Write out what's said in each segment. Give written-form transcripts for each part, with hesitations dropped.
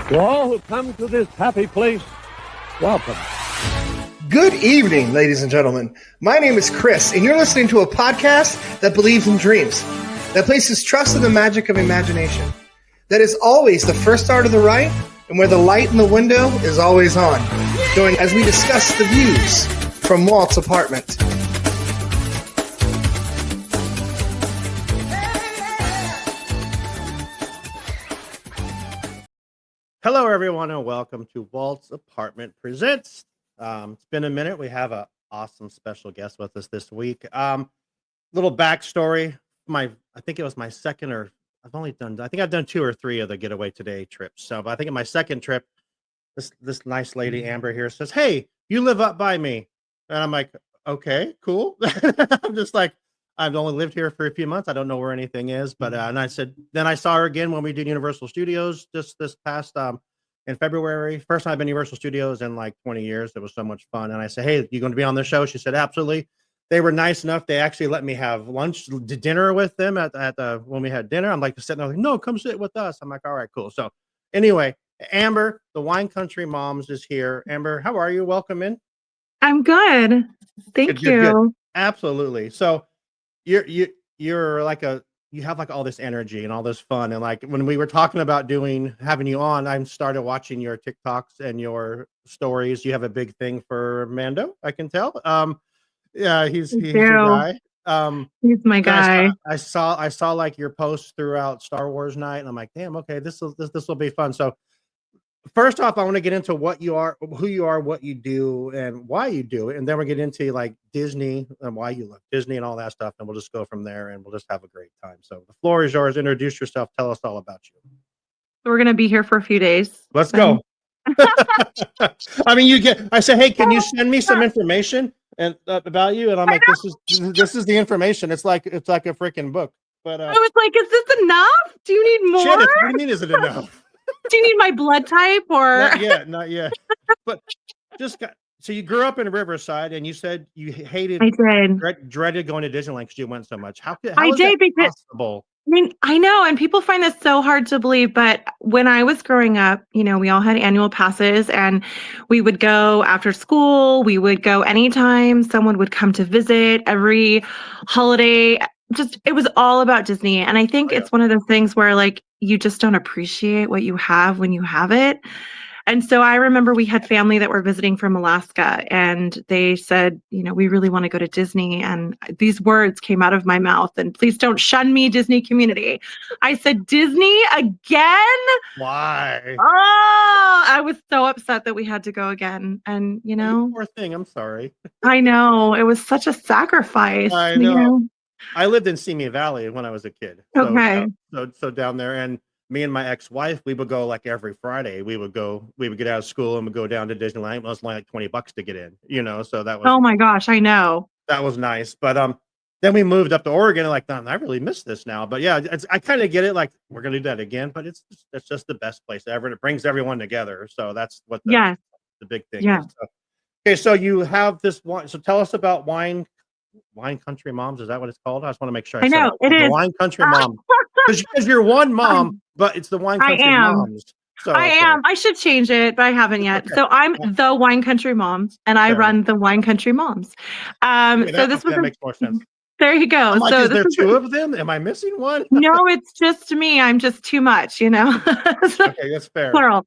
To all who come to this happy place, welcome. Good evening, ladies and gentlemen. My name is Chris, and you're listening to a podcast that believes in dreams, that places trust in the magic of imagination, that is always the first star to the right, and where the light in the window is always on. Join as we discuss the views from Walt's apartment. Hello, everyone, and welcome to Walt's Apartment Presents. It's been a minute. We have an awesome special guest with us this week. Little backstory. I think it was my second, or I think I've done 2 or 3 of the Getaway Today trips. So, but I think in my second trip, this nice lady, Amber, here says, "Hey, you live up by me." And I'm like, okay, cool. I'm just like, I've only lived here for a few months. I don't know where anything is. But, and I said, then I saw her again when we did Universal Studios just this past, in February. First time I've been to Universal Studios in like 20 years. It was so much fun. And I said, "Hey, you going to be on the show?" She said, "Absolutely." They were nice enough. They actually let me have dinner with them when we had dinner. I'm like sitting there like, "No, come sit with us." I'm like, "All right, cool." So anyway, Amber, the Wine Country Moms, is here. Amber, how are you? Welcome in. I'm good. Thank you. Good. Absolutely. So you're like you have like all this energy and all this fun. And like when we were talking about having you on, I started watching your TikToks and your stories. You have a big thing for Mando, I can tell. Yeah, he's your guy. He's my guy. I saw like your posts throughout Star Wars night, and I'm like, damn, okay, this will be fun. So first off, I want to get into what you are, who you are, what you do, and why you do it, and then we'll get into like Disney and why you love Disney and all that stuff, and we'll just go from there, and we'll just have a great time. So the floor is yours. Introduce yourself. Tell us all about you. We're gonna be here for a few days. Let's go. I mean, I say, "Hey, can you send me some information and about you?" And I'm like, "This is the information. It's like a freaking book." But I was like, "Is this enough? Do you need more?" Shit, what do you mean? Is it enough? Do you need my blood type or? Not yet. But so you grew up in Riverside, and you said you hated, dreaded going to Disneyland because you went so much. How is that possible? I mean, I know, and people find this so hard to believe, but when I was growing up, we all had annual passes, and we would go after school. We would go anytime someone would come to visit, every holiday. It was all about Disney. And I think it's one of those things where like you just don't appreciate what you have when you have it. And so I remember we had family that were visiting from Alaska, and they said, "We really want to go to Disney." And these words came out of my mouth, and please don't shun me, Disney community. I said, "Disney again? Why?" Oh, I was so upset that we had to go again. And, poor thing. I'm sorry. I know. It was such a sacrifice. I know. I lived in Simi Valley when I was a kid. Okay. So down there, and me and my ex-wife, we would go like every Friday. We would get out of school and we'd go down to Disneyland. It was only like $20 to get in, so that was, oh my gosh, I know. That was nice. But then we moved up to Oregon, and like, I really miss this now. But yeah, I kind of get it. Like, we're going to do that again, but it's just the best place ever. And it brings everyone together. So that's what the big thing is. So, okay. So you have this wine. So tell us about Wine Country Moms. Is that what it's called? I just want to make sure I know it is. Wine Country Mom. Because you're one mom, but it's the Wine Country Moms. So, I am. I should change it, but I haven't yet. Okay. So I'm the Wine Country Moms, and I run the Wine Country Moms. That makes more sense. There you go. I'm like, is there 2 of them? Am I missing one? No, it's just me. I'm just too much, Okay, that's fair. Plural.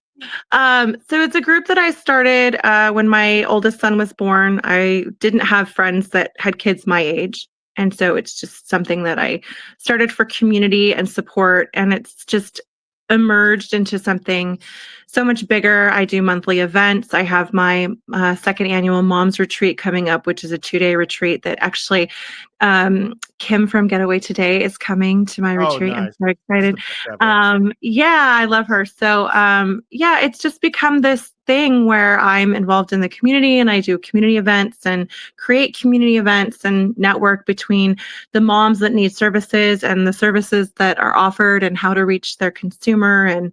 So it's a group that I started when my oldest son was born. I didn't have friends that had kids my age. And so it's just something that I started for community and support. And it's just emerged into something so much bigger. I do monthly events. I have my second annual Moms Retreat coming up, which is a 2-day retreat that actually Kim from Getaway Today is coming to my retreat. Nice. I'm so excited. I love her. So it's just become this thing where I'm involved in the community, and I do community events and create community events and network between the moms that need services and the services that are offered and how to reach their consumer. And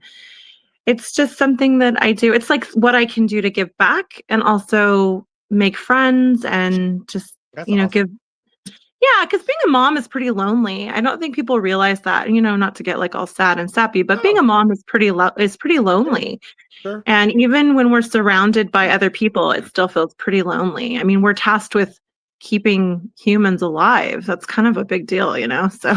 it's just something that I do. It's like what I can do to give back and also make friends and just, That's awesome. give Yeah, because being a mom is pretty lonely. I don't think people realize that, not to get like all sad and sappy, but being Oh, a mom is pretty sure, lonely. sure. And even when we're surrounded by other people, it still feels pretty lonely. I mean, we're tasked with keeping humans alive. That's kind of a big deal, So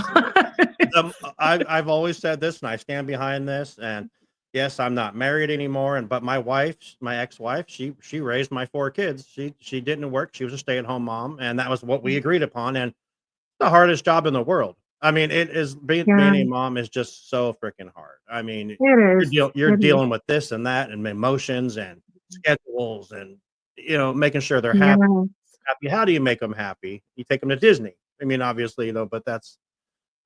I've always said this, and I stand behind this. And yes, I'm not married anymore. But my wife, my ex-wife, she raised my 4 kids. She didn't work. She was a stay-at-home mom, and that was what we agreed upon. And the hardest job in the world. I mean, it is being yeah, a mom is just so freaking hard. I mean, it is. you're It is. dealing with this and that and emotions and schedules and making sure they're happy. Yeah. Happy. How do you make them happy? You take them to Disney. I mean, obviously, but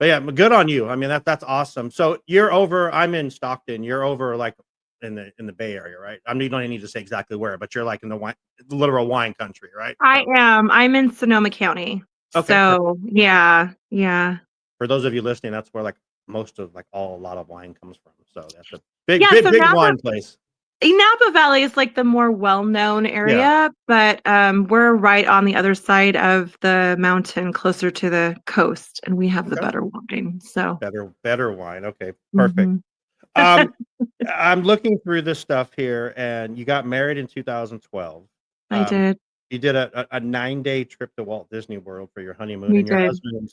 yeah, good on you. I mean, that's awesome. So you're over. I'm in Stockton. You're over like in the Bay Area, right? I mean, you don't even need to say exactly where, but you're like in the literal wine country, right? I So, am. I'm in Sonoma County. okay. So yeah, yeah. For those of you listening, that's where like most of like a lot of wine comes from. So that's a big, Yeah, big, so big wine place. Napa Valley is like the more well-known Yeah. area, but we're right on the other side of the mountain, closer to the coast, and we have the Okay. better wine. So Better wine. Okay. Perfect. mhm. Um, I'm looking through this stuff here, and you got married in 2012. I Um, did. you did a 9-day trip to Walt Disney World for your honeymoon, We and did. your husband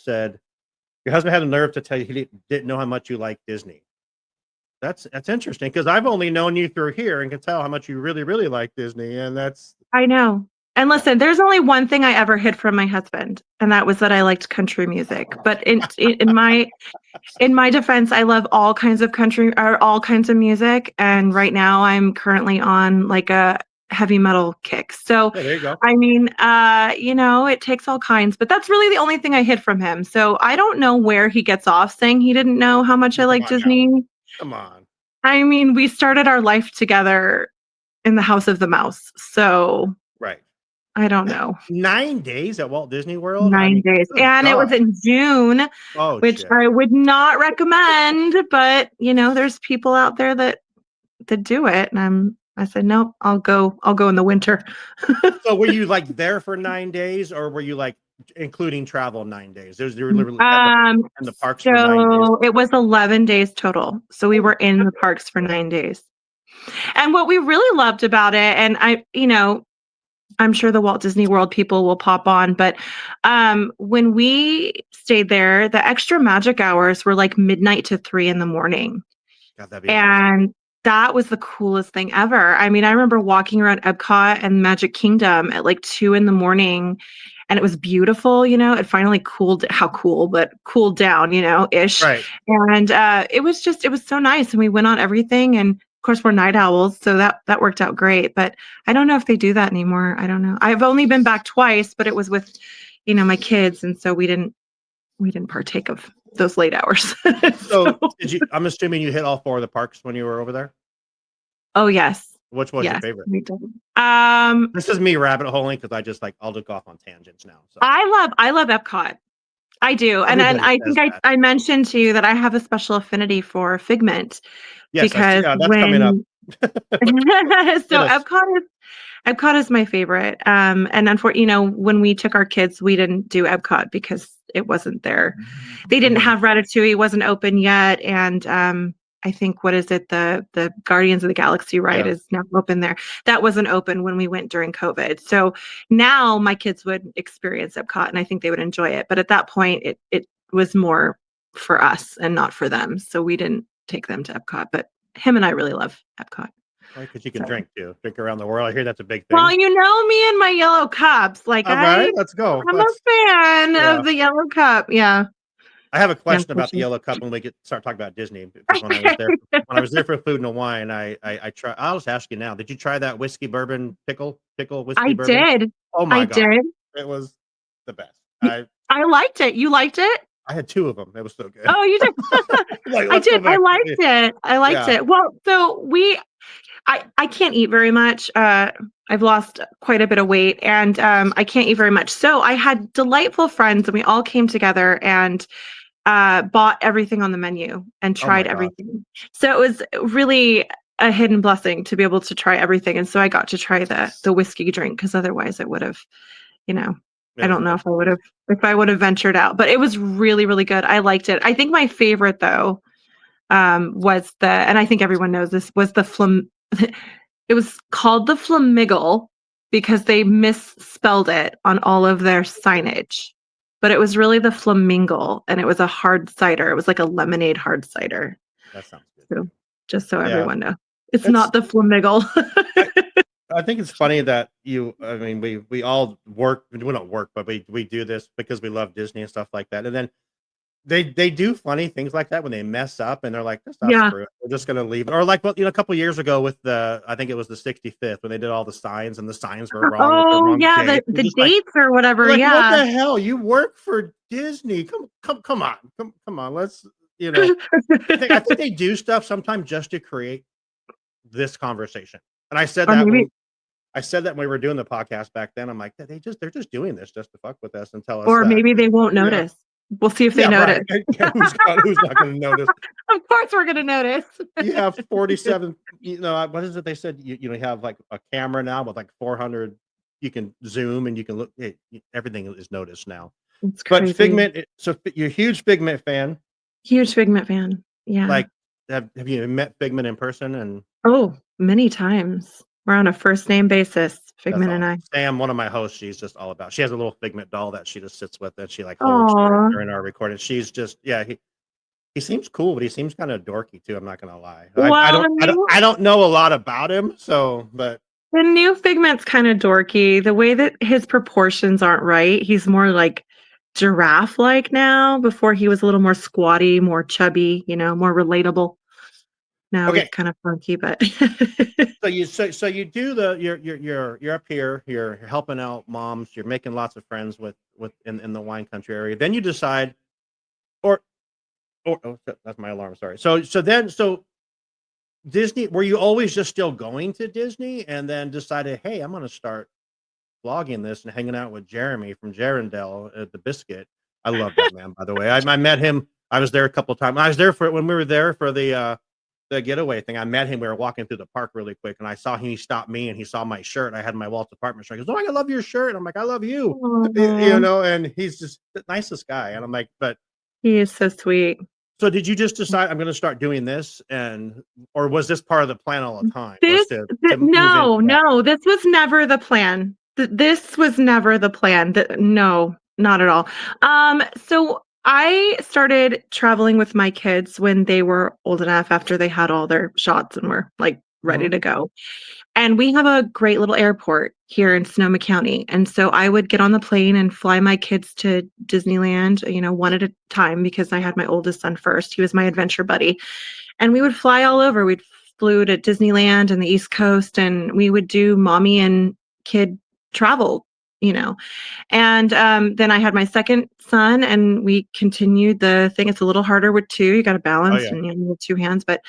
had the nerve to tell you he didn't know how much you liked Disney. That's interesting because I've only known you through here and can tell how much you really, really like Disney, and that's I know. And listen, there's only one thing I ever hid from my husband, and that was that I liked country music. But in my defense, I love all kinds of country or all kinds of music. And right now I'm currently on like a heavy metal kick. So, yeah. There you go. I mean, it takes all kinds, but that's really the only thing I hid from him. So I don't know where he gets off saying he didn't know how much I Come like on now. Disney. Come on. I mean, we started our life together in the House of the Mouse. So Right. I don't know. 9 days at Walt Disney World? I 9 mean, days. good And it was God. in June, Oh, which shit. I would not recommend, but there's people out there that do it. And I said, nope, I'll go in the winter. So were you like there for 9 days, or were you like including travel 9 days? You were literally at Um, in the parks for 9 days. so it was 11 days total. So we Holy were in the parks for 9 days. And what we really loved about it, and I'm sure the Walt Disney World people will pop on, but when we stayed there, the extra magic hours were like midnight to 3 in the morning. God, that'd be amazing. And that was the coolest thing ever. I mean, I remember walking around Epcot and Magic Kingdom at like 2 in the morning, and it was beautiful. It finally cooled down, ish. Right. And it was so nice. And we went on everything. And of course, we're night owls, so that worked out great. But I don't know if they do that anymore. I don't know. I've only been back twice, but it was with, my kids, and so we didn't partake of those late hours. So I'm assuming you hit all 4 of the parks when you were over there? Oh yes. Which was your Yes, favorite? we did. This is me rabbit holing because I'll just go off on tangents now. So I love Epcot. I do. And then everybody I says think that. I mentioned to you that I have a special affinity for Figment Yes, I see. because Yeah, that's coming up. when so Yes. Epcot is my favorite. And unfortunately, when we took our kids, we didn't do Epcot because it wasn't there. They didn't Mhm. have Ratatouille, wasn't open yet. And I think, what is it? The Guardians of the Galaxy ride Yeah. is now open there. That wasn't open when we went during COVID. So now my kids would experience Epcot and I think they would enjoy it. But at that point, it was more for us and not for them. So we didn't take them to Epcot. But him and I really love Epcot. Because you can So. drink too. Drink around the world. I hear that's a big Well, thing. me and my yellow cups. Like All right, let's go. I'm a fan Yeah. of the yellow cup. Yeah. I have a question Yeah, for about the sure. yellow cup when we start talking about Disney because when I was there for food and wine, I try. I'll just ask you now. Did you try that whiskey bourbon pickle whiskey I bourbon? did. Oh I my God, did. it was the best. I liked it. You liked it? I had 2 of them. It was so good. Oh, you did. Like, I let's go did. I back. liked it. I liked Yeah. it. Well, so I can't eat very much. I've lost quite a bit of weight and I can't eat very much. So I had delightful friends and we all came together and bought everything on the menu and Oh my tried gosh. everything. So it was really a hidden blessing to be able to try everything. And so I got to try the whiskey drink because otherwise it would have, I don't know if I would have ventured out, but it was really, really good. I liked it. I think my favorite though, was and I think everyone knows this, was it was called the Flamingle because they misspelled it on all of their signage. But it was really the Flamingle, and it was a hard cider. It was like a lemonade hard cider. That sounds good. So just so Yeah. everyone knows. It's not the Flamingle. I think it's funny that I mean, we all work, we don't work, but we do this because we love Disney and stuff like that. And then they do funny things like that when they mess up and they're like, "Just Yeah. screw it. We're just gonna leave it." Or like, well, a couple years ago with I think it was the 65th when they did all the signs and the signs were wrong. With the Oh wrong yeah, date. the dates or whatever. Like, Yeah. what the hell? You work for Disney. Come on. Let's, I think they do stuff sometimes just to create this conversation. And I said Or that maybe when we were doing the podcast back then. I'm like, they're just doing this just to fuck with us and tell us or that. maybe they won't Yeah. notice. We'll see if they notice. Right. Who's not going to notice? Of course we're gonna notice. You have 47. What is it? They said you have like a camera now with like 400. You can zoom and you can look. Everything is noticed now. It's But crazy. Figment. So you're a huge Figment fan. Huge Figment fan. Yeah. Like, have you met Figment in person? And Oh, many times. We're on a first name basis, Figment and I. Sam, one of my hosts, she's just all about. She has a little Figment doll that she just sits with that she like holds Aw. during our recording. She's just He seems cool, but he seems kind of dorky too. I'm not gonna lie. Well, I don't know a lot about him, but the new Figment's kind of dorky. The way that his proportions aren't right. He's more like giraffe-like now. Before he was a little more squatty, more chubby, more relatable. Now Okay. he's kind of funky, but so you do you're up here, you're helping out moms, you're making lots of friends with in the wine country area. Then you decide, or that's my alarm. Sorry. So Disney, were you always just still going to Disney and then decided, hey, I'm going to start vlogging this and hanging out with Jeremy from Gerondale at the Biscuit? I love that man, by the way. I met him. I was there a couple of times. I was there when we were there for the getaway thing. I met him. We were walking through the park really quick, and I saw him. He stopped me, and he saw my shirt. I had my Walt's apartment shirt. He goes, "Oh, I love your shirt." And I'm like, "I love you." And he's just the nicest guy. And I'm like, but he is so sweet. so did you just decide I'm going to start doing this, or was this part of the plan all the time? No, this was never the plan. This was never the plan. No, not at all. So I started traveling with my kids when they were old enough, after they had all their shots and were like ready to go. And we have a great little airport here in Sonoma County. And so I would get on the plane and fly my kids to Disneyland, one at a time, because I had my oldest son first. He was my adventure buddy. And we would fly all over. We'd flew to Disneyland and the East Coast, and we would do mommy and kid travel, And then I had my second son, and we continued the thing. It's a little harder with two. You got to balance and with two hands, but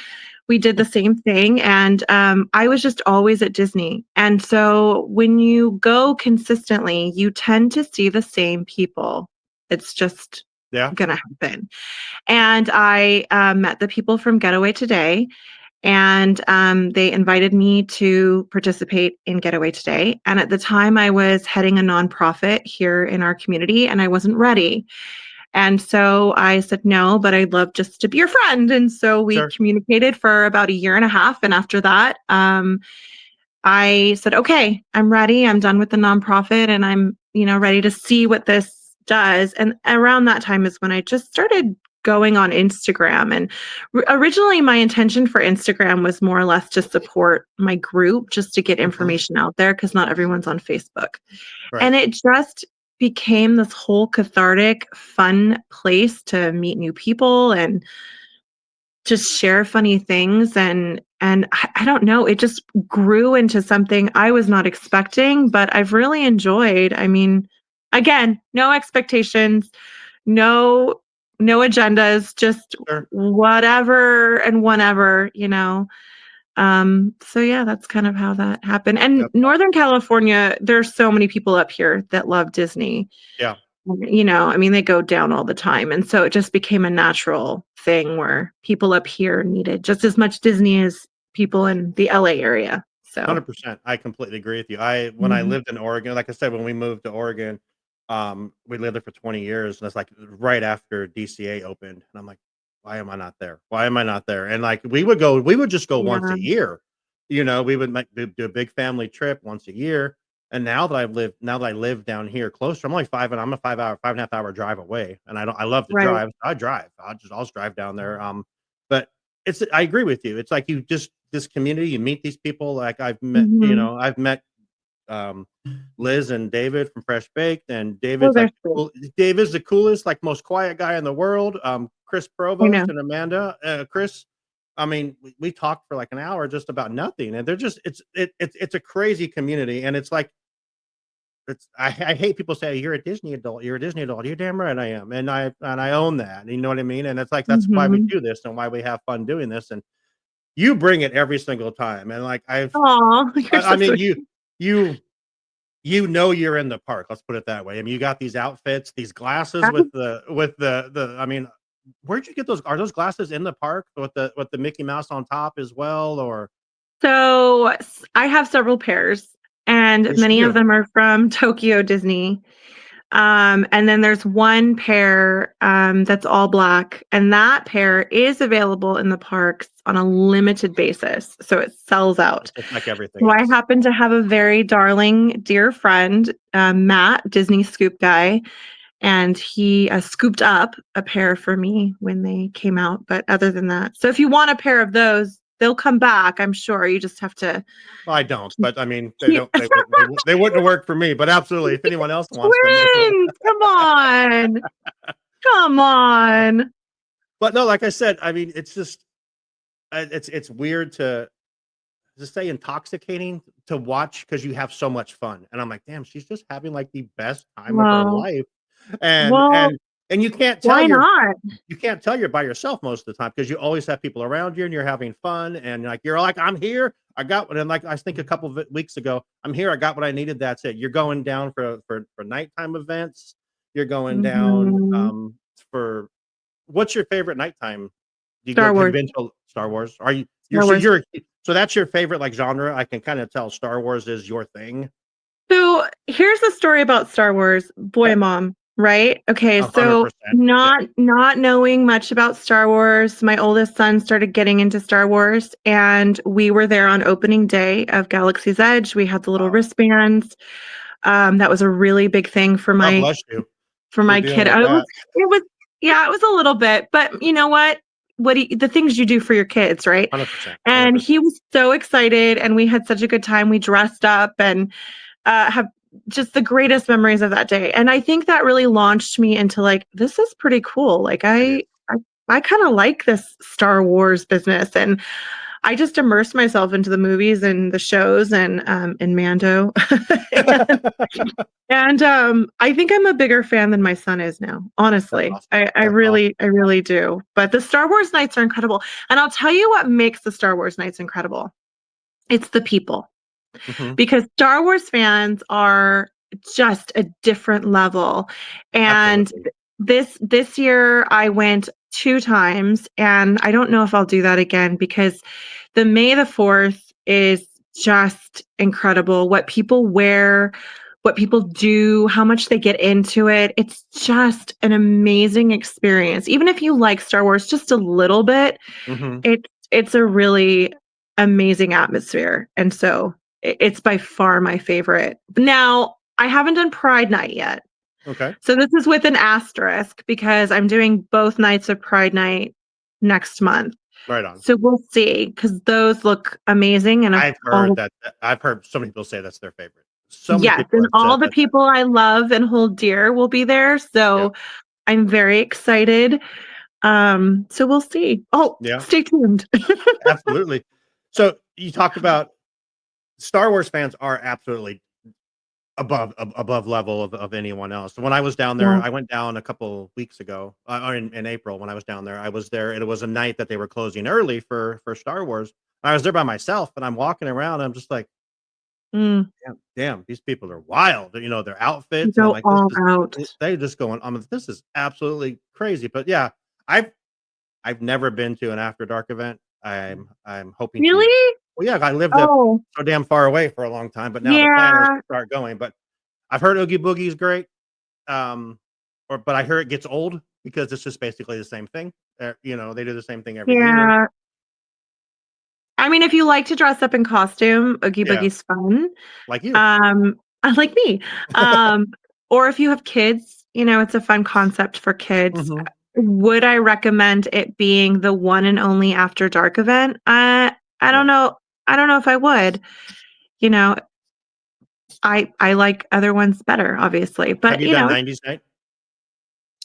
we did the same thing. And I was just always at Disney. And so when you go consistently, you tend to see the same people. It's just going to happen. And I met the people from Getaway Today. And they invited me to participate in Getaway Today. And at the time, I was heading a nonprofit here in our community, and I wasn't ready. And so I said, no, but I'd love just to be your friend. And so we communicated for about a year and a half. And after that, I said, okay, I'm ready. I'm done with the nonprofit, and I'm, ready to see what this does. And around that time is when I just started going on Instagram. And originally my intention for Instagram was more or less to support my group, just to get information out there, because not everyone's on Facebook. Right. And it just became this whole cathartic, fun place to meet new people and just share funny things. And I don't know, it just grew into something I was not expecting, but I've really enjoyed. I mean, again, no expectations, no agendas, just whatever and whenever, So yeah, that's kind of how that happened. And Northern California, there's so many people up here that love Disney. Yeah. They go down all the time. And so it just became a natural thing where people up here needed just as much Disney as people in the LA area. So 100%. I completely agree with you. When I lived in Oregon, like I said, when we moved to Oregon, We lived there for 20 years, and it's like right after DCA opened, and I'm like, why am I not there? Why am I not there? And like we would just go once Yeah. a year. We would do a big family trip once a year. And now that I live down here closer, I'm only I'm a 5.5 hour drive away. And I love to Right. drive. I drive. I'll just drive down there. But I agree with you. It's like this community, you meet these people. Like Mhm. I've met um, Liz and David from Fresh Baked, and Oh, they're sweet. David's the coolest, like most quiet guy in the world. Chris I Provost know. and Amanda, Chris. I mean, we talked for like an hour just about nothing, and they're just it's a crazy community, and it's like I hate people say you're a Disney adult, you're a Disney adult. You're damn right I am, and I own that. You know what I mean? And it's like that's why we Mhm. do this and why we have fun doing this, and you bring it every single time, and like Aw, you're I so mean sweet. you you're in the park, let's put it that way. I mean, you got these outfits, these glasses with the I mean, where'd you get those? Are those glasses in the park with the Mickey Mouse on top as well, or So, I have several pairs, and yes, you many of do. them are from Tokyo Disney. And then there's one pair, that's all black, and that pair is available in the parks on a limited basis, so it sells out. It's like everything So I else. happen to have a very darling dear friend, Matt, Disney Scoop guy, and he, scooped up a pair for me when they came out, but other than that, so if you want a pair of those, they'll come back, I'm sure, you just have to Well, I don't, keep but I mean, keep they wouldn't have worked for me, but absolutely, if anyone else wants them, they will. Twins! Come on. Come on. But no, like I said, I mean, it's just it's weird to say intoxicating to watch because you have so much fun. And I'm like, damn, she's just having like the best time of her Well life. And well, and and why not? you can't tell you're by yourself most of the time because you always have people around you and you're having fun and like you're like, I'm here. I got what and like I think a couple of weeks ago, I'm here, I got what I needed. That's it. You're going down for nighttime events. You're going down Mhm. for what's your favorite nighttime? Star Have you Wars. been to Star Wars? Are Star Wars. so that's your favorite like genre? I can kind of tell Star Wars is your thing. So, here's the story about Star Wars, boy Okay. mom, right? Okay, so 100%. Yeah. not knowing much about Star Wars, my oldest son started getting into Star Wars, and we were there on opening day of Galaxy's Edge. We had the little Wow. wristbands. That was a really big thing God bless you for for my dealing kid. with that. It was yeah, it was a little bit, but you know what? The things you do for your kids, right? 100%. And 100%. he was so excited, and we had such a good time. We dressed up and have just the greatest memories of that day. And I think that really launched me into like, this is pretty cool. Like It is. I kind of like this Star Wars business, and I just immersed myself into the movies and the shows and in Mando. And I think I'm a bigger fan than my son is now. That's Honestly, awesome. That's awesome. I really do. But the Star Wars nights are incredible, and I'll tell you what makes the Star Wars nights incredible. It's the people, Mhm. because Star Wars fans are just a different level. And Absolutely. this year I went 2 times, and I don't know if I'll do that again because the May the 4th is just incredible. What people wear, what people do, how much they get into it. It's just an amazing experience. Even if you like Star Wars just a little bit, Mhm. it's a really amazing atmosphere, and so it's by far my favorite. Now, I haven't done Pride Night yet, Okay. so this is with an asterisk because I'm doing both nights of Pride Night next month. Right on. So we'll see, because those look amazing, and of all I've heard so many people say that's their favorite. So many yes, people and have all said the that. people I love and hold dear will be there, Yeah. so I'm very excited. So we'll see. Oh, Yeah. stay tuned. Absolutely. So you talked about Star Wars fans are absolutely above level of anyone else. When I was down there, Yeah. I went down a couple weeks ago, or in April when I was down there. I was there, and it was a night that they were closing early for Star Wars. I was there by myself, and I'm walking around. And I'm just like, Mm. damn, these people are wild. Their You outfits, and I'm go like, all out. they just going. This is absolutely crazy. But yeah, I've I've never been to an after dark event. I'm hoping to. Really? Well, yeah, I lived up Oh, so damn far away for a long time, but now the plan is yeah. to start going. But I've heard Oogie Boogie is great. but I hear it gets old because it's just basically the same thing. You know, they do the same thing every year. Yeah. I mean, if you like to dress up in costume, Oogie Yeah. Boogie's fun. Like you. Like me. Or if you have kids, you know, it's a fun concept for kids. Mhm. Would I recommend it being the one and only After Dark event? I don't Yeah. know. I don't know if I would. You know, I like other ones better, obviously. Have But you you done know, 90s night?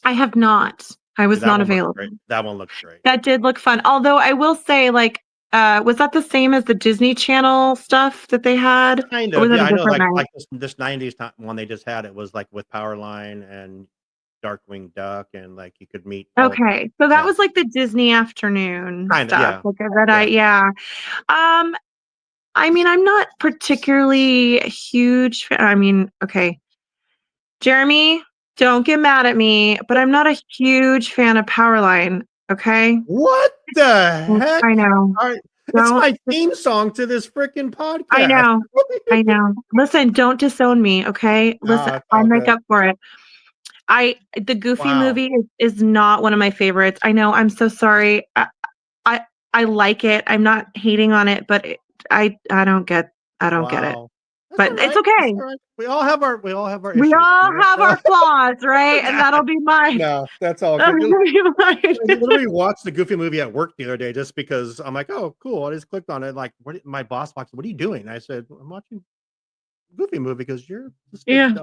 I have not. I was That not one looks available. great. That one looks great. That did look fun. Although I will say, like, was that the same as the Disney Channel stuff that they had? Kind Or was of. that Yeah, a I know different like night? this 90s one they just had, it was like with Powerline and Darkwing Duck, and like you could meet all. Okay. So that Yeah. was like the Disney afternoon Kinda, stuff. yeah. Like that Yeah. yeah. Um, I mean, I'm not particularly a huge fan. I mean, okay. Jeremy, don't get mad at me, but I'm not a huge fan of Powerline. Okay. What the heck? I know. Alright, it's Don't my theme song to this freaking I podcast. know. I know. Listen, don't disown me, okay? No, Listen, it's I'll all make good. up for it. The Goofy Wow. movie is not one of my favorites. I know, I'm so sorry. I I like it. I'm not hating on it, but I don't get it. Wow. That's But it's alright, that's okay. alright. We all have our We issues, all you know? have our flaws, right? And that'll be mine. No, that's all That'll good. be mine. I literally watched the Goofy movie at work the other day just because I'm like, "Oh, cool." I just clicked on it, like, my boss watched, "What are you doing?" I said, "I'm watching Goofy movie because Yeah,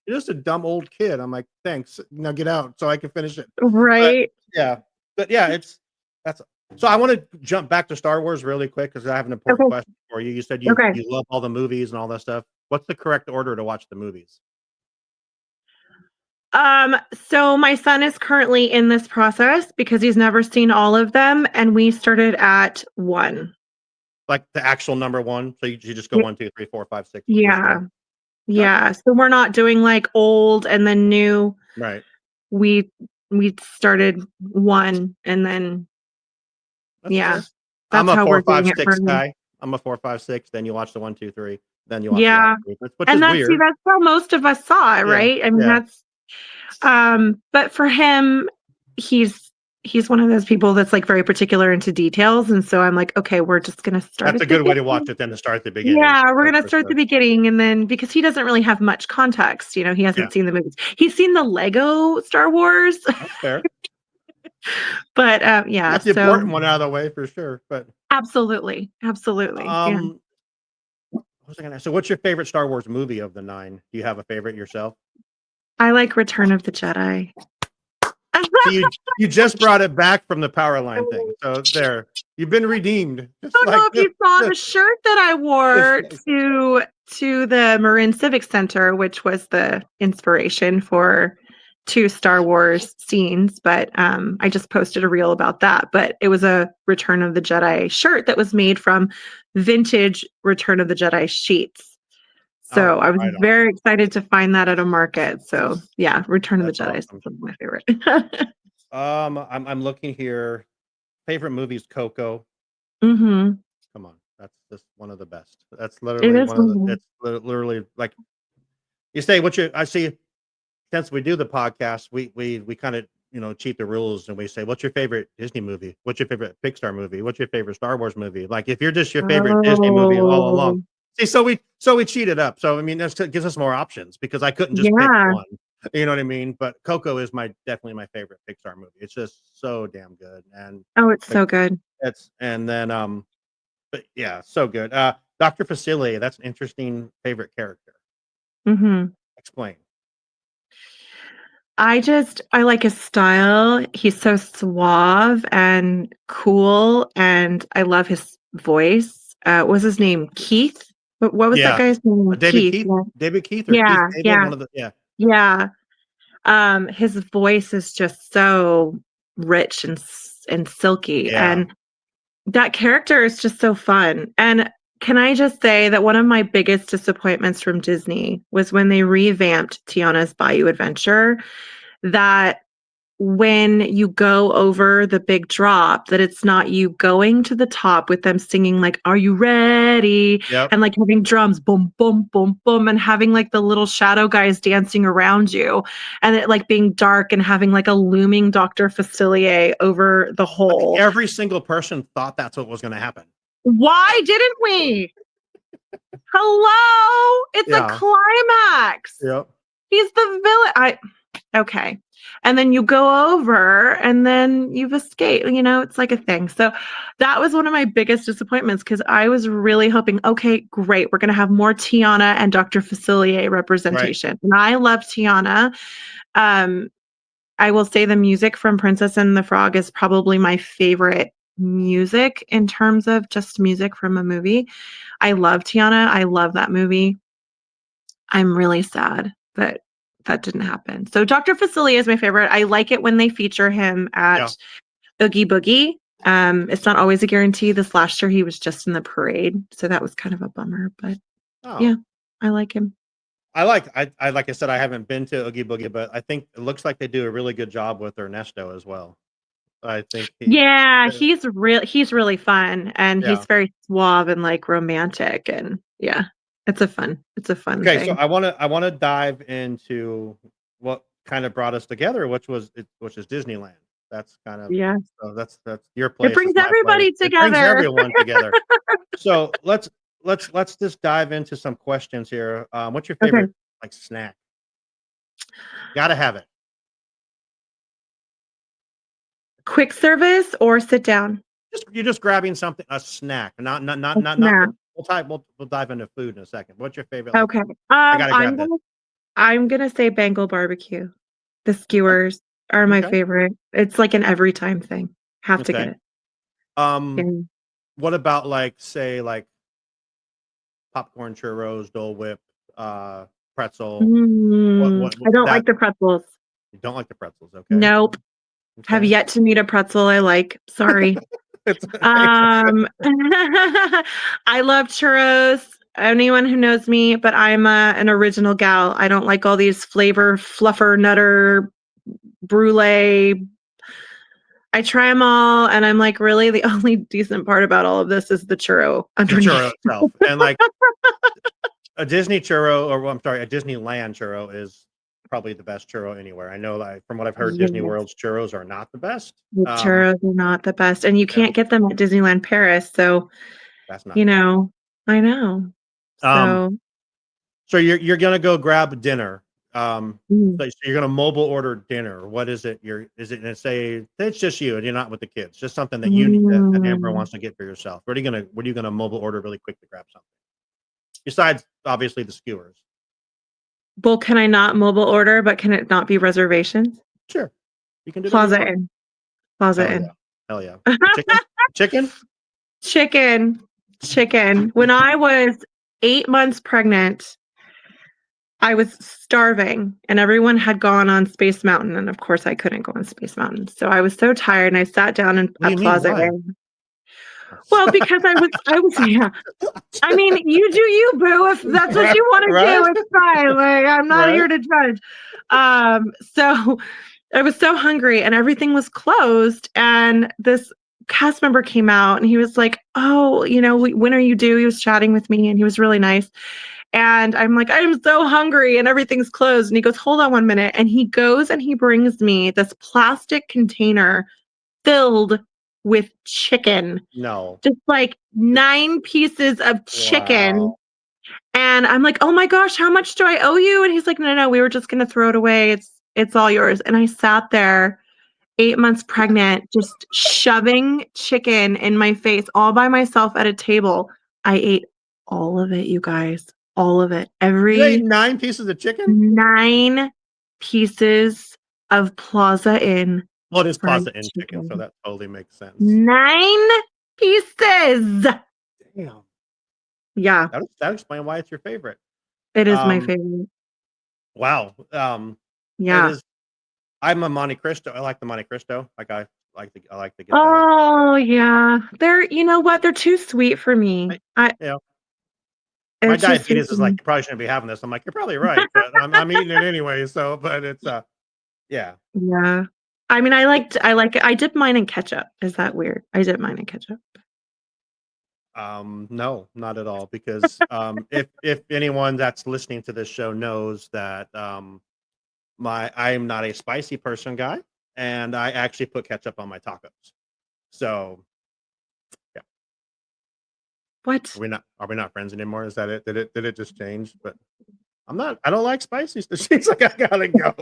you're just a dumb old kid." I'm like, "Thanks. Now get out so I can finish it." But right. yeah, but yeah, that's so I want to jump back to Star Wars really quick because I have an important Okay. question for you. You said Okay. you love all the movies and all that stuff. What's the correct order to watch the movies? So my son is currently in this process because he's never seen all of them, and we started at 1. Like the actual number one, so you just go Y 1, 2, 3, 4, 5, 6 this yeah. way. Okay, Yeah, so we're not doing, like, old and then new. right. We we started 1 and then That's yeah, fair. I'm that's a how we're 4, 5, doing it for 6 him. guy. I'm a 4, 5, 6. Then you watch the 1, 2, 3. Then you watch the last Yeah, 3, which and is that's see, weird. that's how most of us saw it, Yeah, right? I mean, yeah. that's but for him, he's he's one of those people that's, like, very particular into details, and so I'm like, "Okay, we're just gonna start That's a at the good way to watch beginning." it then to start at the beginning. Yeah, we're That's gonna for start at the sure. beginning, and then because he doesn't really have much context, you know, he Yeah, hasn't seen the movies. He's seen the Lego Star Wars, that's fair. but, yeah, Got the so important one out of the way for sure. But absolutely, absolutely, yeah. um, what was I gonna so what's your favorite Star Wars movie of the 9? Do you have a favorite yourself? I like Return of the Jedi. So you just brought it back from the power line thing. So there, you've been redeemed. Just Don't know like if you saw the shirt that I just wore to the Marin Civic Center, which was the inspiration for 2 Star Wars scenes, but, I just posted a reel about that, but it was a Return of the Jedi shirt that was made from vintage Return of the Jedi sheets. So, oh, I was right on. very excited to find that at a market, so, yeah, Return of the That's Jedi is awesome. some of my favorite. I'm looking here. Favorite movie is Coco. Mhm. Come on, that's just one of the best. That's It literally is one of the. one It's literally like you say. What you I see since we do the podcast, we kind of cheat the rules and we say, "What's your favorite Disney movie? What's your favorite Pixar movie? What's your favorite Star Wars movie?" Like if you're just your favorite Disney movie all along. Oh, See, so we cheated up. So I mean, that gives us more options because I couldn't just pick yeah. one. You know what I mean? But Coco is definitely my favorite Pixar movie. It's just so damn good, and Oh, it's like so good. it's and then but yeah, so good. Dr. Facilier, that's an interesting favorite character. Mhm. Explain. I like his style. He's so suave and cool, and I love his voice. What was his name? Keith? What was that Yeah. guy's name? David Keith, Keith? yeah. David Keith or Keith Yeah, David? yeah, One of the yeah. yeah. His voice is just so rich and silky, Yeah. and that character is just so fun. And can I just say that one of my biggest disappointments from Disney was when they revamped Tiana's Bayou Adventure, that when you go over the big drop, that it's not you going to the top with them singing like, "Are you ready?" ready. Yep. And like having drums, boom, boom, boom, boom, and having like the little shadow guys dancing around you, and it like being dark and having like a looming Dr. Facilier over the whole. Every single person thought that's what was going to happen. Why didn't we? Hello, it's a climax. Yep. He's the villain. Okay. And then you go over and then you've escaped, it's like a thing. So that was one of my biggest disappointments because I was really hoping, okay, great. We're going to have more Tiana and Dr. Facilier representation. Right. And I love Tiana. I will say the music from Princess and the Frog is probably my favorite music in terms of just music from a movie. I love Tiana. I love that movie. I'm really sad that didn't happen. So Dr. Facilier is my favorite. I like it when they feature him at Oogie Boogie. It's not always a guarantee. This last year he was just in the parade, so that was kind of a bummer. But yeah, I like him. I like I said, I haven't been to Oogie Boogie, but I think it looks like they do a really good job with Ernesto as well. I think he's really fun, and he's very suave and like romantic, and it's a fun okay thing. So I want to dive into what kind of brought us together, which is Disneyland. That's kind of so that's your place. It brings everybody together. It brings everyone together. So let's just dive into some questions here. What's your favorite like snack? Gotta have it. Quick service or sit down? You're just grabbing something, a snack, not. We'll dive into food in a second. What's your favorite? Okay. I'm gonna say Bengal barbecue. The skewers are my favorite. It's like an every time thing. Have to get it. What about like popcorn, churros, Dole Whip, pretzel? I don't like the pretzels. You don't like the pretzels, okay? Nope. Okay. Have yet to meet a pretzel I like. Sorry. I love churros. Anyone who knows me, but I'm an original gal. I don't like all these flavor fluffer nutter brulee. I try them all, and I'm like, really, the only decent part about all of this is the churro underneath. The churro itself, and like a Disney churro, a Disneyland churro is probably the best churro anywhere. I know that from what I've heard, Disney World's churros are not the best. The churros are not the best, and you can't get them at Disneyland Paris. So that's not. I know. So you're gonna go grab dinner. So you're gonna mobile order dinner. What is it? Is it gonna say it's just you and you're not with the kids? Just something that you need that Amber wants to get for yourself. What are you gonna mobile order really quick to grab something? Besides obviously the skewers. Well, can I not mobile order, but can it not be reservations? Sure. You can do Plaza Inn. Plaza Inn. Hell yeah. Chicken? Chicken. When I was 8 months pregnant, I was starving and everyone had gone on Space Mountain. And of course I couldn't go on Space Mountain. So I was so tired and I sat down at Plaza Inn. Well, because I was, I mean, you do you, boo. If that's what you want to do, it's fine. Like, I'm not here to judge. So I was so hungry and everything was closed. And this cast member came out and he was like, oh, when are you due? He was chatting with me and he was really nice. And I'm like, I'm so hungry and everything's closed. And he goes, hold on 1 minute. And he goes and he brings me this plastic container filled with chicken. No. Just like 9 pieces of chicken. Wow. And I'm like, oh my gosh, how much do I owe you? And he's like, no, we were just going to throw it away. It's all yours. And I sat there 8 months pregnant, just shoving chicken in my face all by myself at a table. I ate all of it, you guys. All of it. You ate 9 pieces of chicken? 9 pieces of Plaza Inn. Well, it is Plaza Inn chicken, so that totally makes sense. 9 pieces. Damn. Yeah. That explains why it's your favorite. It is my favorite. Wow. Yeah. I'm a Monte Cristo. I like the Monte Cristo. I like to get. Oh yeah. They're They're too sweet for me. My diabetes is like, you probably shouldn't be having this. I'm like, you're probably right, but I'm eating it anyway. So, but it's yeah. Yeah. I mean, I like it. I dip mine in ketchup. Is that weird? I dip mine in ketchup. No, not at all. Because if anyone that's listening to this show knows that I am not a spicy person guy, and I actually put ketchup on my tacos. So yeah, What? are we not friends anymore? Is that it? Did it just change? But I don't like spicy. So she's like, I gotta go.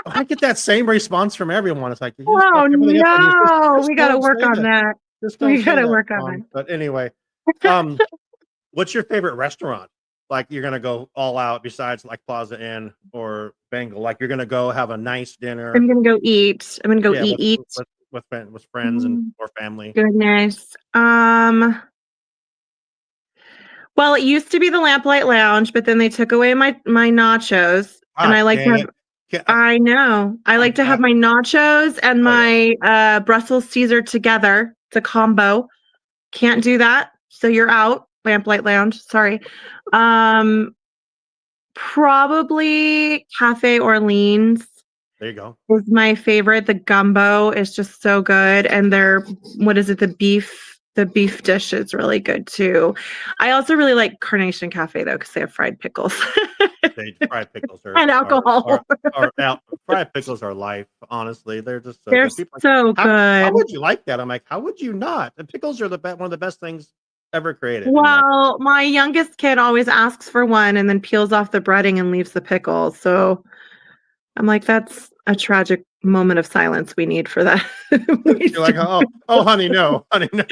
I get that same response from everyone. It's like, you just fuck Oh everything up and you no, just we got to don't work say on that. that. Just don't We got say to that, work on Shawn. that. But anyway, what's your favorite restaurant? Like you're gonna go all out besides like Plaza Inn or Bengal. Like you're gonna go have a nice dinner. I'm gonna go eat. I'm gonna go Yeah, eat. with friends and Mm, or family. goodness. Well, it used to be the Lamplight Lounge, but then they took away my nachos, and I God like to dang have. it! Can, I know. I like to I, have my nachos and oh yeah. my Brussels Caesar together. It's a combo. Can't do that. So you're out. Lamplight Lounge. Sorry. Um, Probably Cafe Orleans There you go. is my favorite. The gumbo is just so good. And their, what is it? The beef dish is really good too. I also really like Carnation Cafe though, because they have fried pickles Fried pickles and alcohol. fried pickles are life. Honestly, they're just so They're good. People are so like, how good. would you like that? I'm like, how would you not? The pickles are one of the best things ever created. In my Well, my youngest kid always asks for one and then peels off the breading and leaves the pickles. So I'm like, that's a tragic moment of silence we need for that. You're like, oh, honey, no, honey, no.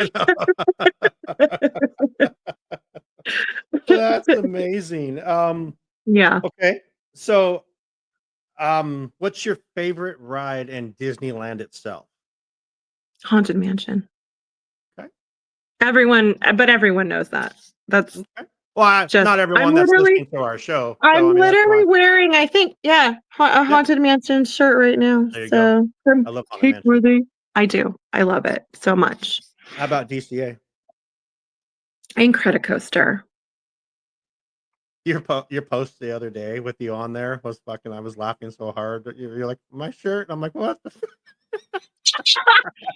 That's amazing. Yeah, Okay, so, what's your favorite ride in Disneyland itself? Haunted Mansion. Okay. But everyone knows that. That's Okay. Well, just, not everyone that's listening to our show. So, I I'm mean, that's why. literally wearing, I think, yeah, a Yeah, Haunted Mansion shirt right now. there you go. So from I love Haunted Cake Mansion. Worthy. I do. I love it so much. How about DCA? And Credicoaster. Your post the other day with you on there was fucking. I was laughing so hard. You're like, my shirt. And I'm like, what?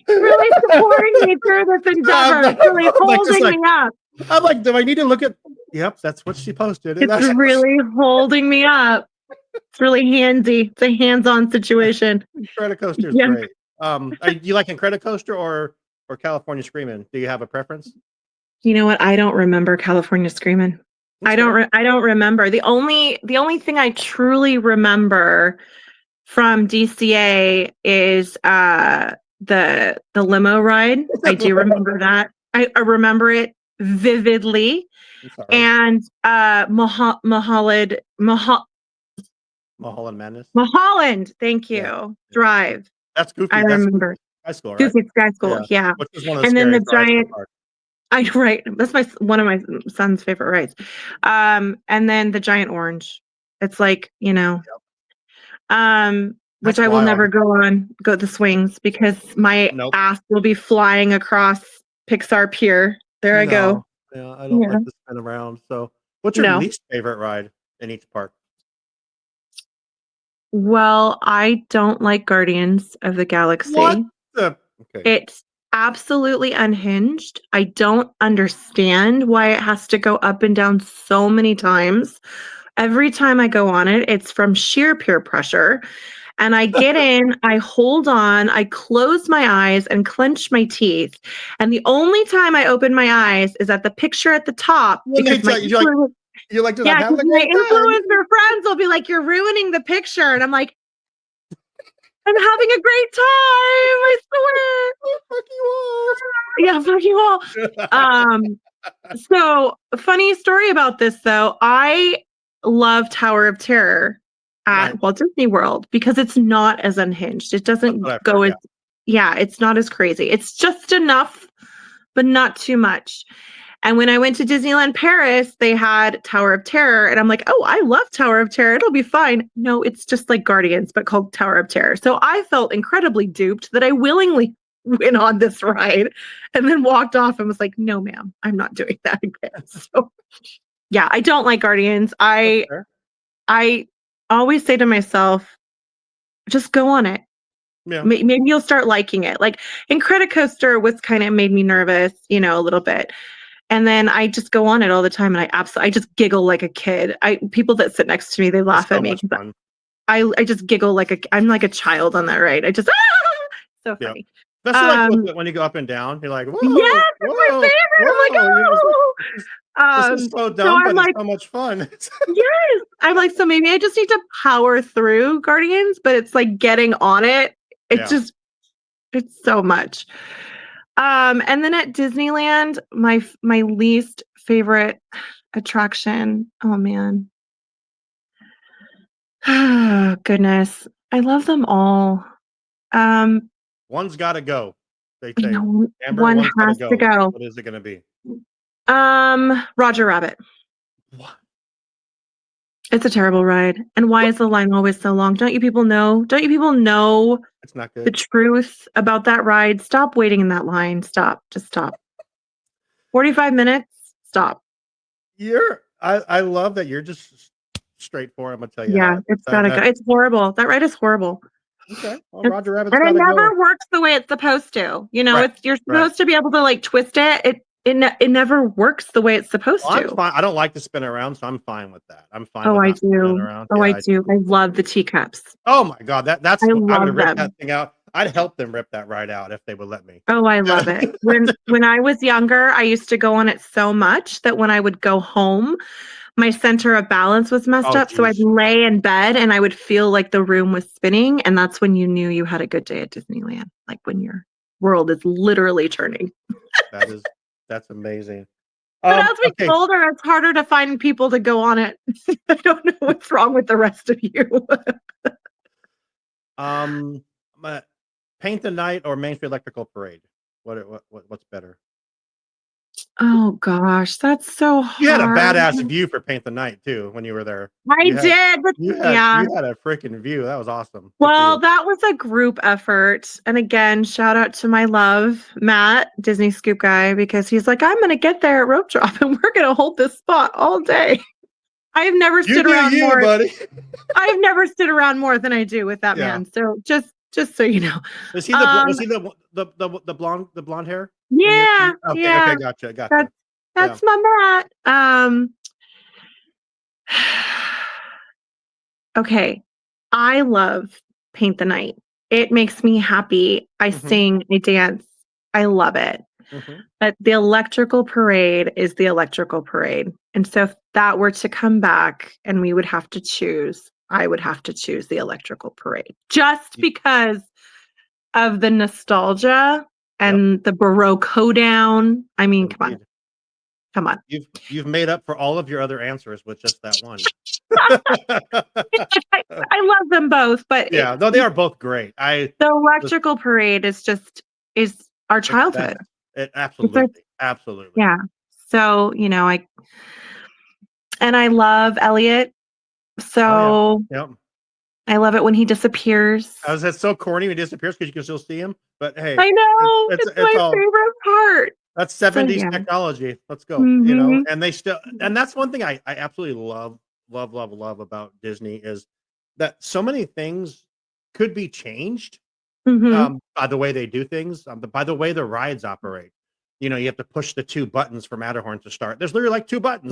Really supporting me through this endeavor. It's really holding me up. I'm like, do I need to look at? Yep, that's what she posted. And It's really holding me up. It's really handsy. It's a hands-on situation. Credicoaster is Yeah. great. You like Incredicoaster or California Screaming? Do you have a preference? You know what? I don't remember California Screaming. I don't remember. The only thing I truly remember from DCA is the limo ride. I do remember that. I remember it vividly. I'm sorry. And Mulholland Madness. Mulholland, thank you. Yeah. Drive. That's Goofy. I remember. High school, right? Goofy Sky School, yeah. Which is one of the And then the scariest rides in the giant. park. Right. That's one of my son's favorite rides. And then the giant orange. It's like, which That's I will wild. never go the swings because my Nope. ass will be flying across Pixar Pier. There I go. Yeah, I don't like to spin around. So, what's your least favorite ride in each park? Well, I don't like Guardians of the Galaxy. What the? Okay. It's absolutely unhinged. I don't understand why it has to go up and down so many times. Every time I go on it, it's from sheer peer pressure. And I get in, I hold on, I close my eyes and clench my teeth. And the only time I open my eyes is at the picture at the top. When Because my you're like, yeah, because my influencer friends will be like, you're ruining the picture. And I'm like, I'm having a great time. I swear. Fuck you all. Yeah, fuck you all. So funny story about this though. I love Tower of Terror at Walt Disney World because it's not as unhinged. It doesn't go as it's not as crazy. It's just enough, but not too much. And when I went to Disneyland Paris, they had Tower of Terror. And I'm like, oh, I love Tower of Terror. It'll be fine. No, it's just like Guardians, but called Tower of Terror. So I felt incredibly duped that I willingly went on this ride and then walked off and was like, no, ma'am, I'm not doing that again. So yeah, I don't like Guardians. I always say to myself, just go on it. Yeah. Maybe you'll start liking it. Like Incredicoaster was kind of made me nervous, a little bit. And then I just go on it all the time, and I just giggle like a kid. People that sit next to me, they It's laugh so at me much because fun. I just giggle I'm like a child on that ride. I just so Yeah. funny. Especially Um, when you go up and down, you're like, yes, whoa, it's my whoa, favorite. I'm like, whoa. This is oh. so So dumb, I'm but it's like, so much fun. yes. I'm like, so maybe I just need to power through Guardians, but it's like getting on it. Yeah. It's so much. And then at Disneyland, my least favorite attraction. Oh man. Goodness. I love them all. Um, One's got to go. They you say, know, Amber, one one's got to has to go. go. What is it going to be? Roger Rabbit. What? It's a terrible ride. And why is the line always so long? Don't you people know? Don't you people know It's not the good. truth about that ride? Stop waiting in that line. Stop. Just stop. 45 minutes. Stop. I love that you're just straightforward. I'm going to tell you Yeah, how. it's gotta go. It's horrible. That ride is horrible. Okay. Well, It's, Roger Rabbit's and got it to go. never works the way it's supposed to. Right. You're Right. supposed to be able to like twist it. It never works the way it's supposed Well, I'm to. fine. I don't like to spin around, so I'm fine with that. I'm fine Oh, with I not spinning do. around. Oh, Yeah. I do. I love the teacups. Oh my God. I I would love rip that them. thing out. I'd help them rip that ride out if they would let me. Oh, I Yeah. love it. When I was younger, I used to go on it so much that when I would go home, my center of balance was messed Oh, up. So I'd geez. lay in bed and I would feel like the room was spinning. And that's when you knew you had a good day at Disneyland. Like when your world is literally turning. That's amazing. But as we get Okay. older, it's harder to find people to go on it. I don't know what's wrong with the rest of you. Um, Paint the Night or Main Street Electrical Parade? What's better? Oh gosh, that's so You had a hard. badass view for Paint the Night too when you were there. I You had did, but yeah. you had a freaking view. That was awesome. Good for Well, you. that was a group effort. And again, shout out to my love, Matt, Disney Scoop guy, because he's like, I'm going to get there at rope drop and we're going to hold this spot all day. I've never You stood do around you, more. buddy. I've never stood around more than I do with that Yeah. man. So just so you know. Is he the blonde hair? Yeah. Okay, Yeah. okay, gotcha. That's my Matt. Okay. I love Paint the Night. It makes me happy. I sing, I dance. I love it. But the electrical parade is the electrical parade. And so if that were to come back and we would have to choose, I would have to choose the electrical parade just because of the nostalgia and the Baroque hoedown. I mean, come on. You've made up for all of your other answers with just that one. I love them both, but yeah, no, they are both great. The electrical parade is our childhood. It absolutely. Yeah. So, I love Elliot. So I love it when he disappears. That's so corny when he disappears because you can still see him. But hey, I know it's my favorite part. That's 70s technology. Let's go. And they still, and that's one thing I absolutely love about Disney is that so many things could be changed by the way they do things, by the way the rides operate. You have to push the 2 buttons for Matterhorn to start. There's literally like 2 buttons: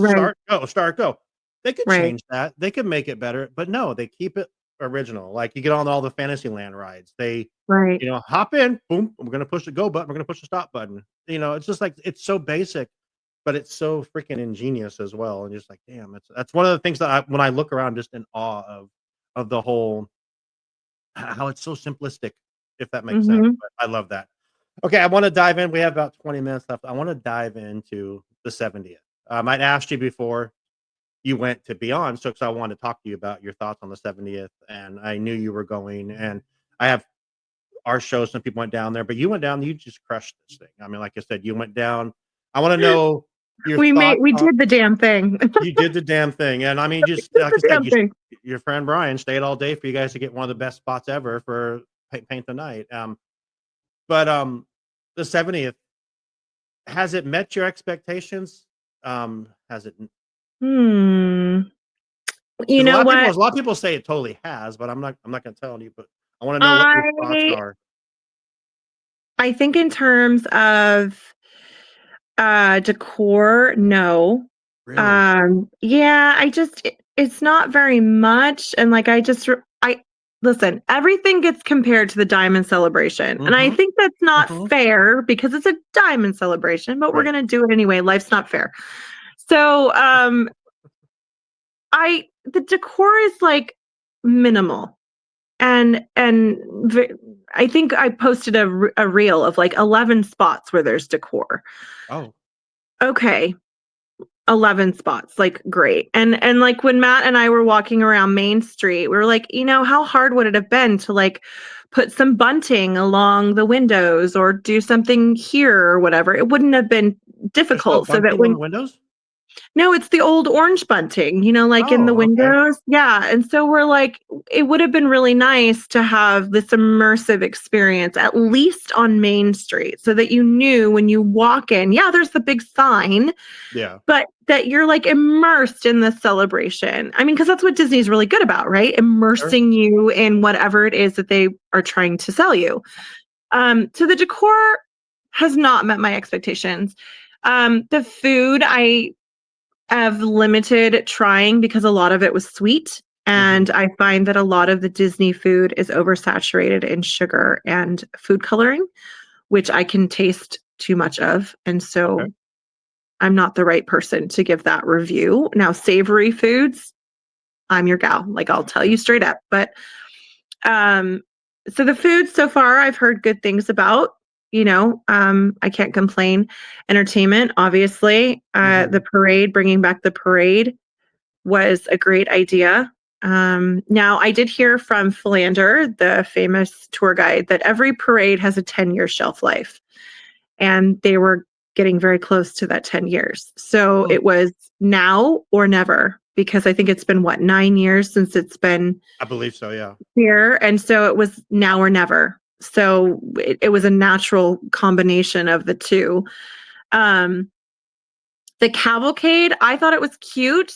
start, go. They could change that. They could make it better, but no, they keep it original. Like you get on all the Fantasyland rides. They, hop in, boom, we're gonna push the go button, we're gonna push the stop button. It's just like it's so basic, but it's so freaking ingenious as well. And just like, damn, that's one of the things that when I look around, just in awe of the whole how it's so simplistic, if that makes sense. But I love that. Okay, I want to dive in. We have about 20 minutes left. I want to dive into the 70th. I'd asked you before you went to Beyond, so because I wanted to talk to you about your thoughts on the 70th, and I knew you were going, and I have our show. Some people went down there, but you went down. You just crushed this thing. I mean, like I said, you went down. I want to know your thoughts. We did the damn thing. You did the damn thing, and I mean, just like I said, your friend Brian stayed all day for you guys to get one of the best spots ever for Paint the Night. But the 70th, has it met your expectations? Has it? You know what? A lot of people say it totally has, but I'm not going to tell you. But I want to know what your thoughts I are. I think in terms of decor, no. Really? Yeah, it's not very much, and like I listen, everything gets compared to the diamond celebration, and I Mm-hmm. think that's not Mm-hmm. fair because it's a diamond celebration, but we're Right. gonna do it anyway. Life's not fair. So, the decor is like minimal, and I think I posted a reel of like 11 spots where there's decor. Oh, Okay, 11 spots, like, great. And, like, when Matt and I were walking around Main Street, we were like, how hard would it have been to, like, put some bunting along the windows or do something here or whatever? It wouldn't have been there's no difficult so that bunting on the when windows? no, it's the old orange bunting, like in the Oh, okay. windows. Yeah. And so we're like, it would have been really nice to have this immersive experience, at least on Main Street, so that you knew when you walk in, yeah, there's the big sign, Yeah. but that you're like immersed in the celebration. I mean, because that's what Disney's really good about, right? Sure. Immersing you in whatever it is that they are trying to sell you. So the decor has not met my expectations. The food I have limited trying because a lot of it was sweet. Mm-hmm. And I find that a lot of the Disney food is oversaturated in sugar and food coloring, which I can taste too much of. And Okay. so I'm not the right person to give that review. Now, savory foods, I'm your gal. Like, I'll tell Yeah. you straight up. But um, so the food so far, I've heard good things about. I can't complain. Entertainment, obviously. Mm-hmm. The parade, bringing back the parade was a great idea. Now, I did hear from Philander, the famous tour guide, that every parade has a 10-year shelf life. And they were getting very close to that 10 years. So Oh, it was now or never, because I think it's been, 9 years since it's been I believe so. Yeah. here. And so it was now or never. So it was a natural combination of the two. Um, the cavalcade, I thought it was cute.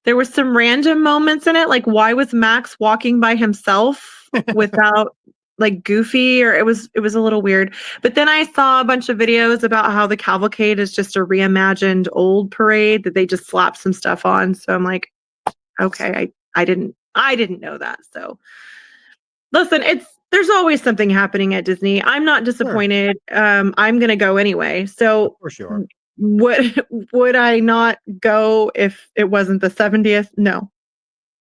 There were some random moments in it, like why was Max walking by himself without like Goofy, or it was a little weird. But then I saw a bunch of videos about how the cavalcade is just a reimagined old parade that they just slapped some stuff on. So I'm like, okay, I didn't know that. So listen, there's always something happening at Disney. I'm not Sure. disappointed. I'm gonna go anyway. Of So course you are. would I not go if it wasn't the 70th? No.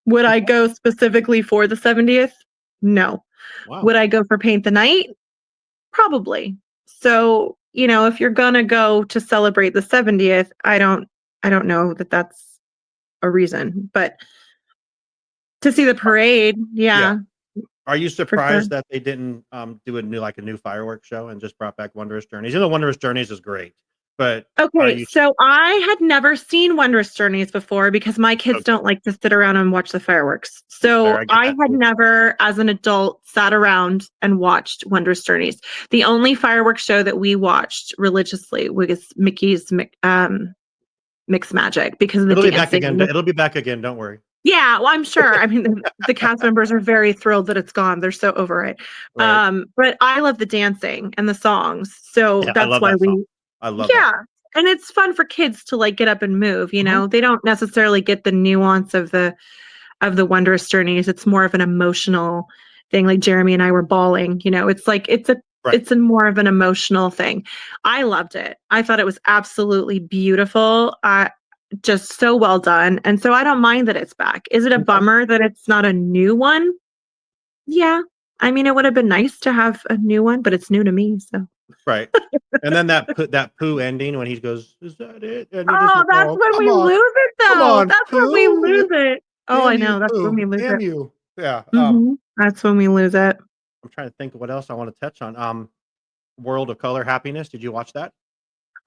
Would I go specifically for the 70th? No. Wow. Would I go for Paint the Night? Probably. So, if you're gonna go to celebrate the 70th, I don't know that that's a reason, but to see the parade, Yeah. yeah, Are you for sure. surprised that they didn't do a new fireworks show and just brought back Wondrous Journeys? You know, Wondrous Journeys is great, but are Okay, you so I had never seen Wondrous Journeys before because my kids okay? don't like to sit around and watch the fireworks. That's fair. So I get I that had too. never, as an adult, sat around and watched Wondrous Journeys. The only fireworks show that we watched religiously was Mickey's Mixed Magic because of the It'll be back dancing. again. It'll be back again. Don't worry. Yeah, well, I'm sure. I mean, the cast members are very thrilled that it's gone. They're so over it. Right. But I love the dancing and the songs, so Yeah, I that's love why that song. we. I love that Yeah, song. and it's fun for kids to like get up and move. Mhm. They don't necessarily get the nuance of the Wondrous Journeys. It's more of an emotional thing. Like Jeremy and I were bawling. It's like Right. it's a more of an emotional thing. I loved it. I thought it was absolutely beautiful. Just so well done. And so I don't mind that it's back. Is it a Okay. bummer that it's not a new one? Yeah. I mean, it would have been nice to have a new one, but it's new to me. So. Right. And then that poo ending when he goes, "Is that it?" And you're just Oh, like, that's "Oh, when we lose it, come though. on, That's when we poo! lose it. Oh, I Damn you, know. That's when poo! we lose Damn it. you!" Yeah. That's when we lose it. I'm trying to think of what else I want to touch on. World of Color Happiness. Did you watch that?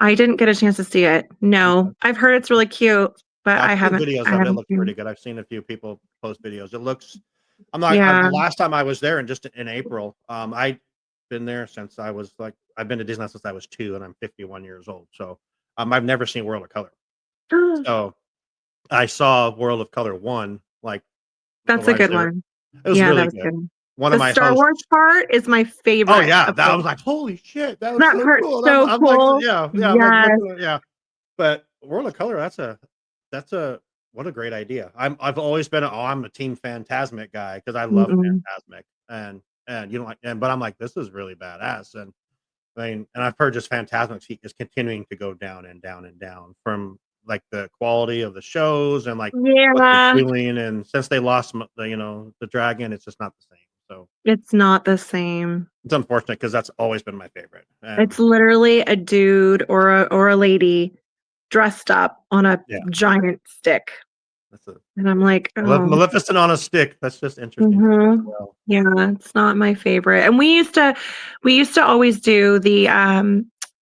I didn't get a chance to see it. No, Okay. I've heard it's really cute, but I've I seen haven't. videos I of it. It haven't looks seen pretty it. good. I've seen a few people post videos. It looks. I'm not. Yeah. The last time I was there, and just in April, I've been there since I was like. I've been to Disneyland since I was 2, and I'm 51 years old. So, I've never seen World of Color. So I saw World of Color 1 like That's when a I was good there. one. It was Yeah, that really was good. good. one of The my Star hosts. Wars part is my favorite. Oh yeah, of that I course. was like, holy shit, that was That so part's cool. so I'm like, cool. yeah, I'm like Yes. looking at, yeah. But World of Color, that's a what a great idea. I've always been I'm a Team Phantasmic guy because I love Mm-mm. Phantasmic and you know like but I'm like this is really badass and I mean and I've heard just Phantasmic is continuing to go down and down and down from like the quality of the shows and like what they're Yeah, doing and since they lost the dragon it's just not the same. So it's not the same. it's unfortunate because that's always been my favorite. And It's literally a dude or a lady dressed up on a yeah, giant stick. that's a And I'm like, oh, Maleficent on a stick. That's just interesting to me as mhm. well. Yeah, it's not my favorite. And we used to always do the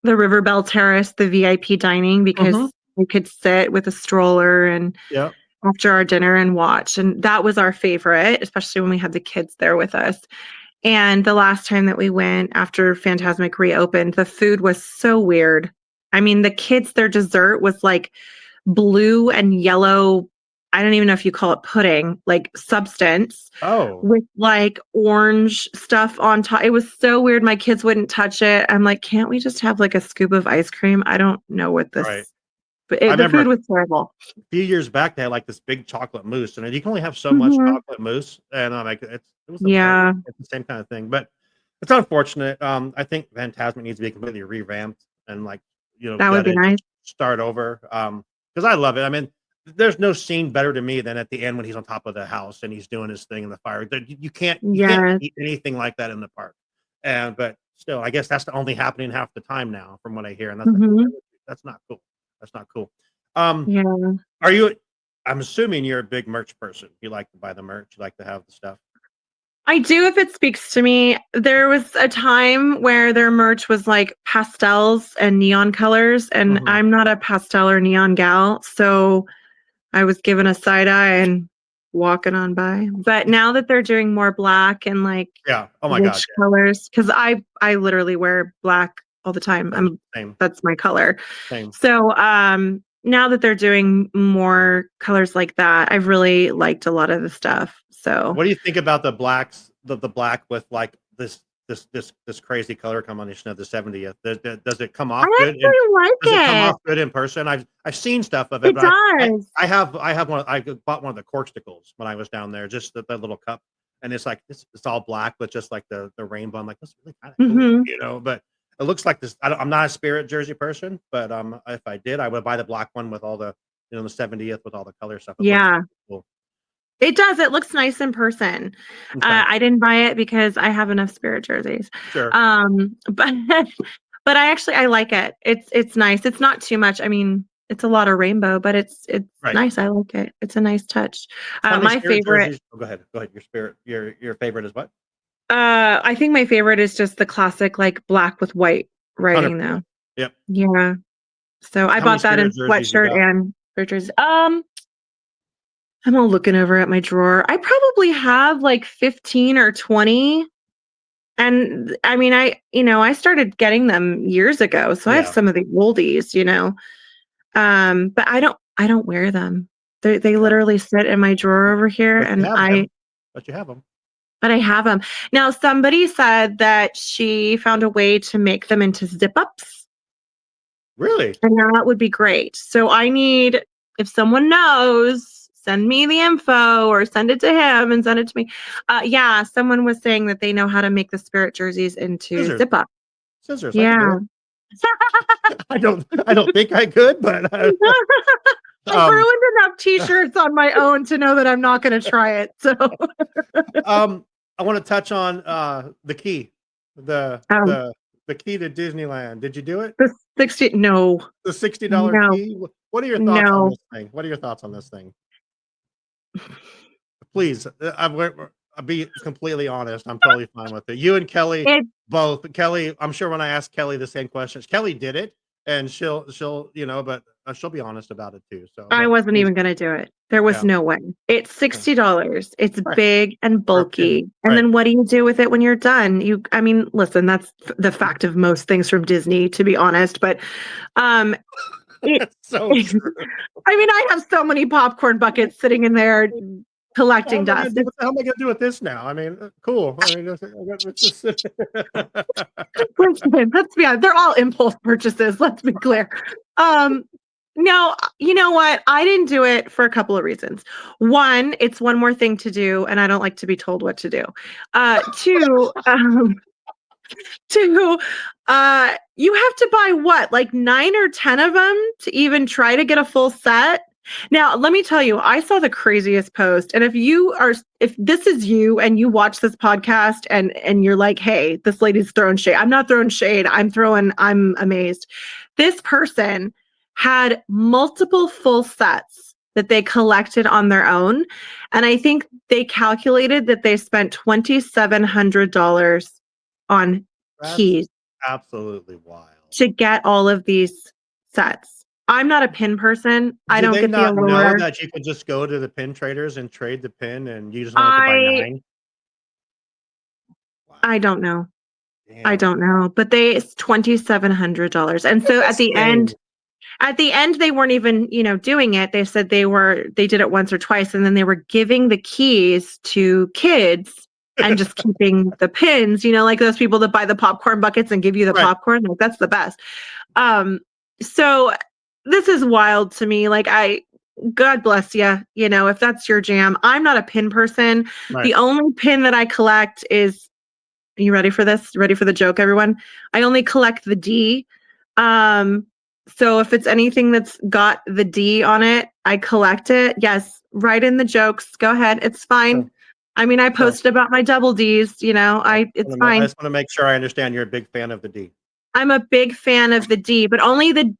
River Bell Terrace, the VIP dining Mhm. because we could sit with a stroller and Yeah. after our dinner and watch. And that was our favorite, especially when we had the kids there with us. And the last time that we went after Phantasmic reopened, the food was so weird. I mean, the kids, their dessert was like blue and yellow. I don't even know if you call it pudding, like substance Oh, with like orange stuff on top. It was so weird. My kids wouldn't touch it. I'm like, can't we just have like a scoop of ice cream? I don't know what right. this, but I the remember food was terrible. a few years back they had like this big chocolate mousse, and you can only have so much Mhm. chocolate mousse, and I'm like, it was okay. Yeah, It's the same kind of thing, but it's unfortunate. I think Phantasmic needs to be completely revamped and like that would be gutted, nice. start over. Because I love it. I mean, there's no scene better to me than at the end when he's on top of the house and he's doing his thing in the fire. You can't Yes. eat anything like that in the park. And but still, I guess that's only happening half the time now, from what I hear, and that's like Hmm. that's not cool. That's not cool. Um, Yeah. are you? I'm assuming you're a big merch person. You like to buy the merch. You like to have the stuff. I do if it speaks to me. There was a time where their merch was like pastels and neon colors, and Mhm. I'm not a pastel or neon gal, so I was given a side eye and walking on by. But now that they're doing more black and like Yeah. Oh my god. rich colors, because I literally wear black all the time. Yeah. Same. Same. That's my color. Same. So now that they're doing more colors like that, I've really liked a lot of the stuff. So What do you think about the blacks? The black with like this crazy color combination of the 70th. Does it come I off good? And actually does it come like it. off good in person? I've seen stuff of it, It but does. I have one. I bought one of the corksticles when I was down there, just the little cup, and it's like it's all black with just like the rainbow. I'm like, that's really kind of cool, Hmm. But it looks like this. I'm not a Spirit jersey person, but if I did, I would buy the black one with all the the 70th with all the color stuff. It looks Yeah, cool. it does. It looks nice in person. Okay, I didn't buy it because I have enough Spirit jerseys. sure. But but I like it. It's nice. It's not too much. I mean, it's a lot of rainbow, but it's Right. nice. I like it. It's a nice touch. How many My Spirit favorite, jerseys? Oh, go ahead. Go ahead. Your Spirit. Your favorite is what? I think my favorite is just the classic like black with white writing 100%. though. Yep. Yeah. So I How many bought that in Spirit jerseys you sweatshirt got? and Spirit jerseys. I'm all looking over at my drawer. I probably have like 15 or 20. And I mean, I started getting them years ago. So I have Yeah. some of the oldies. But I don't wear them. They Okay. literally sit in my drawer over here But you and have them. But you have them. I have them. Now somebody said that she found a way to make them into zip ups Really? and that would be great. So if someone knows, send me the info or send it to him and send it to me. Yeah, someone was saying that they know how to make the Spirit jerseys into Scissors. zip up. Scissors. I could do Yeah. it. I don't think I could, but I've um ruined enough t-shirts on my own to know that I'm not going to try it. So, I want to touch on the key. The um, the the key to Disneyland. Did you do it? the 60, no, The $60 no, key? What are your thoughts on no. this thing? What are your thoughts on this thing? Please, I'll be completely honest. I'm totally fine with it. You and Kelly It, both. Kelly, I'm sure when I ask Kelly the same questions, Kelly did it, and she'll but she'll be honest about it too. So, I but wasn't please, even going to do it. There was yeah, no way. It's yeah. $60. It's Right. big and For a kid, bulky. And right? then what do you do with it when you're done? I mean, listen, that's the fact of most things from Disney, to be honest. But um, it, That's so true. I mean, I have so many popcorn buckets sitting in there collecting dust. What the hell am I going to do with this now? I mean, cool. I mean, They're all impulse purchases. Let's be clear. No, you know what? I didn't do it for a couple of reasons. One, it's one more thing to do, and I don't like to be told what to do. Two, two, you have to buy what, like 9 or 10 of them to even try to get a full set. Now, let me tell you, I saw the craziest post. And if this is you and you watch this podcast and you're like, hey, this lady's throwing shade. I'm not throwing shade. I'm amazed. This person had multiple full sets that they collected on their own. And I think they calculated that they spent $2,700 on keys. Absolutely wild. To get all of these sets. I'm not a pin person. I don't get the allure. Know that you could just go to the pin traders and trade the pin and you just wanted to buy 9? Wow. I don't know. Damn. I don't know. But it's $2,700. And so at the end, they weren't even, doing it. They said they did it once or twice, and then they were giving the keys to kids and just keeping the pins, like those people that buy the popcorn buckets and give you the popcorn. Like, that's the best. So this is wild to me. Like, God bless you. If that's your jam. I'm not a pin person. Right. The only pin that I collect is, are you ready for this? Ready for the joke, everyone? I only collect the D. So if it's anything that's got the D on it, I collect it. Yes. Write in the jokes. Go ahead. It's fine. Sure. I mean, I posted about my double Ds, it's fine. I just want to make sure I understand you're a big fan of the D. I'm a big fan of the D, but only the